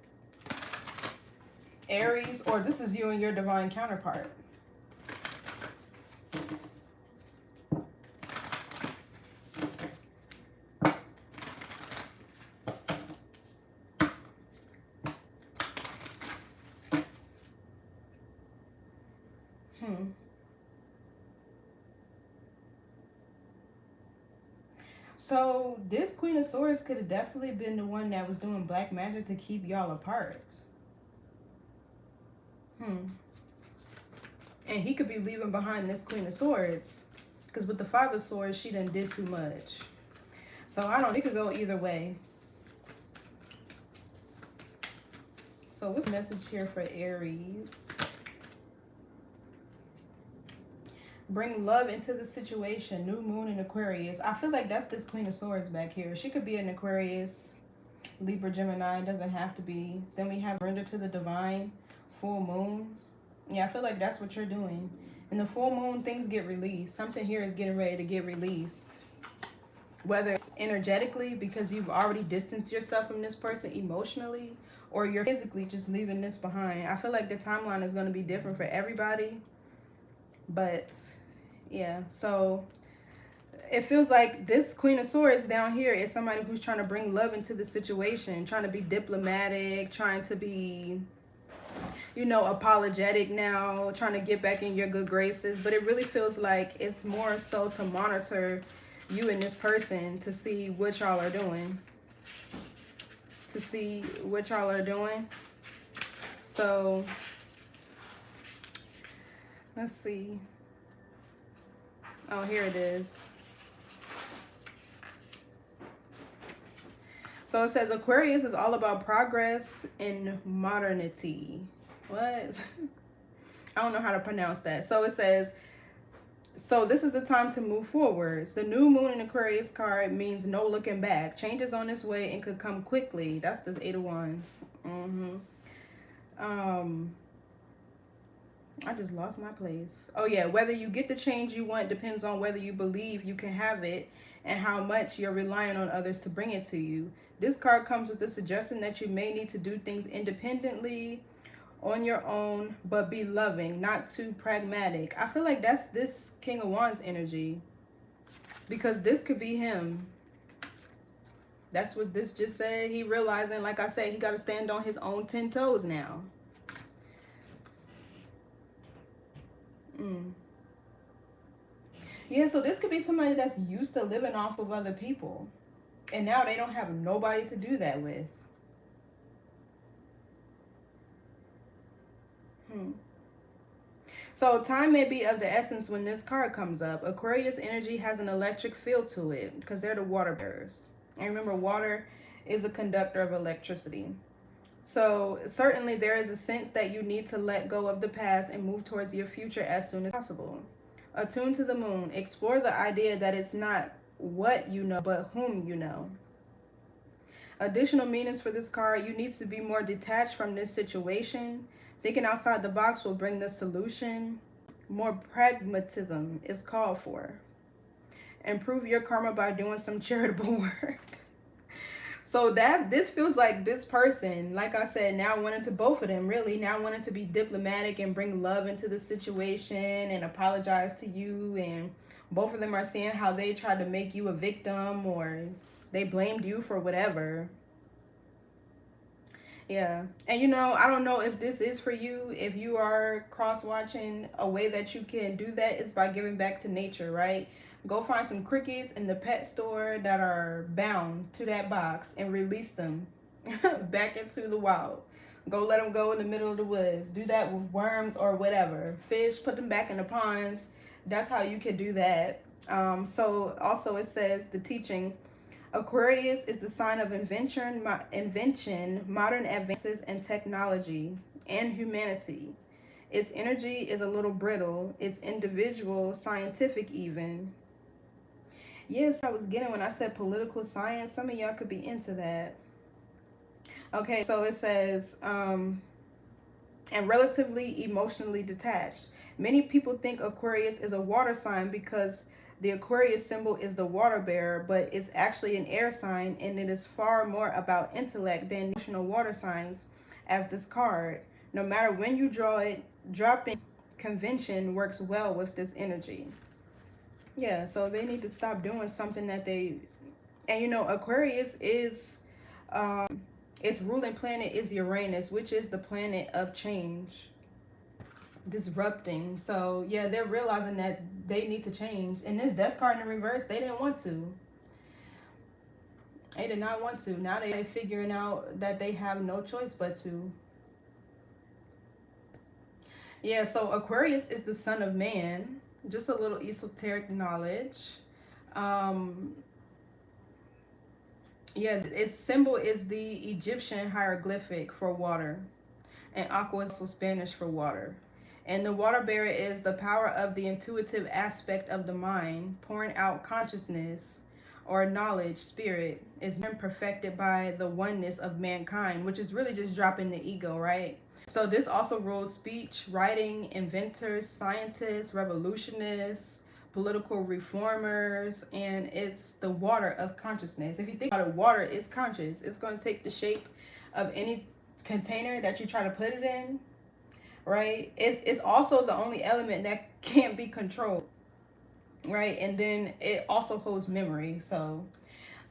Aries, or this is you and your divine counterpart. So this Queen of Swords could have definitely been the one that was doing black magic to keep y'all apart. And he could be leaving behind this Queen of Swords. Because with the Five of Swords, she done did too much. So I don't, it could go either way. So what's the message here for Aries? Bring love into the situation. New moon in Aquarius. I feel like that's this Queen of Swords back here. She could be an Aquarius, Libra, Gemini. Doesn't have to be. Then we have surrender to the divine. Full moon. Yeah, I feel like that's what you're doing. In the full moon, things get released. Something here is getting ready to get released. Whether it's energetically, because you've already distanced yourself from this person emotionally, or you're physically just leaving this behind. I feel like the timeline is going to be different for everybody. But yeah, so it feels like this Queen of Swords down here is somebody who's trying to bring love into the situation, trying to be diplomatic, trying to be, you know, apologetic now, trying to get back in your good graces. But it really feels like it's more so to monitor you and this person to see what y'all are doing. To see what y'all are doing. So let's see. Oh, here it is. So it says Aquarius is all about progress and modernity. What? I don't know how to pronounce that. So it says, so this is the time to move forwards. The new moon in Aquarius card means no looking back. Change is on its way and could come quickly. That's this 8 of Wands. I just lost my place. Oh yeah, whether you get the change you want depends on whether you believe you can have it and how much you're relying on others to bring it to you. This card comes with the suggestion that you may need to do things independently, on your own, but be loving, not too pragmatic. I feel like that's this King of Wands energy, because this could be him. That's what this just said. He realizing, like I said, he got to stand on his own 10 toes now. Yeah, so this could be somebody that's used to living off of other people, and now they don't have nobody to do that with. So time may be of the essence when this card comes up. Aquarius energy has an electric feel to it because they're the water bearers. And remember, water is a conductor of electricity. So certainly there is a sense that you need to let go of the past and move towards your future as soon as possible. Attune to the moon. Explore the idea that it's not what you know, but whom you know. Additional meanings for this card: you need to be more detached from this situation. Thinking outside the box will bring the solution. More pragmatism is called for. Improve your karma by doing some charitable work. So that this feels like this person, like I said, now wanting to, both of them really, now wanting to be diplomatic and bring love into the situation and apologize to you. And both of them are seeing how they tried to make you a victim, or they blamed you for whatever. Yeah. And you know, I don't know if this is for you. If you are cross watching, a way that you can do that is by giving back to nature, right? Go find some crickets in the pet store that are bound to that box and release them back into the wild. Go let them go in the middle of the woods. Do that with worms or whatever. Fish, put them back in the ponds. That's how you can do that. So also it says the teaching, Aquarius is the sign of invention, modern advances in technology, and humanity. Its energy is a little brittle. It's individual, scientific even. Yes, I was getting when I said political science. Some of y'all could be into that. Okay, so it says, and relatively emotionally detached. Many people think Aquarius is a water sign because the Aquarius symbol is the water bearer, but it's actually an air sign, and it is far more about intellect than emotional water signs, as this card. No matter when you draw it, dropping convention works well with this energy. Yeah, so they need to stop doing something that they, and you know, Aquarius is, its ruling planet is Uranus, which is the planet of change, disrupting. So yeah, they're realizing that they need to change. And this death card in the reverse, they didn't want to. They did not want to. Now they're figuring out that they have no choice but to. Yeah, so Aquarius is the son of man. Just a little esoteric knowledge. Yeah, its symbol is the Egyptian hieroglyphic for water, and aqua is also Spanish for water. And the water bearer is the power of the intuitive aspect of the mind, pouring out consciousness or knowledge, spirit, is perfected by the oneness of mankind, which is really just dropping the ego, right? So this also rules speech, writing, inventors, scientists, revolutionists, political reformers, and it's the water of consciousness. If you think about it, water is conscious. It's going to take the shape of any container that you try to put it in, right? It's also the only element that can't be controlled, right? And then it also holds memory. So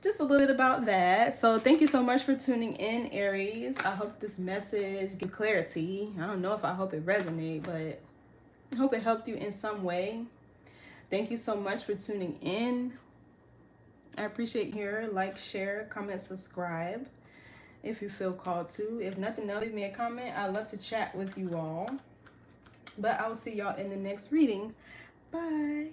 just a little bit about that. So thank you so much for tuning in, Aries. I hope this message give clarity. I don't know if I hope it resonated, but I hope it helped you in some way. Thank you so much for tuning in. I appreciate your like, share, comment, subscribe if you feel called to. If nothing else, leave me a comment. I love to chat with you all. But I will see y'all in the next reading. Bye.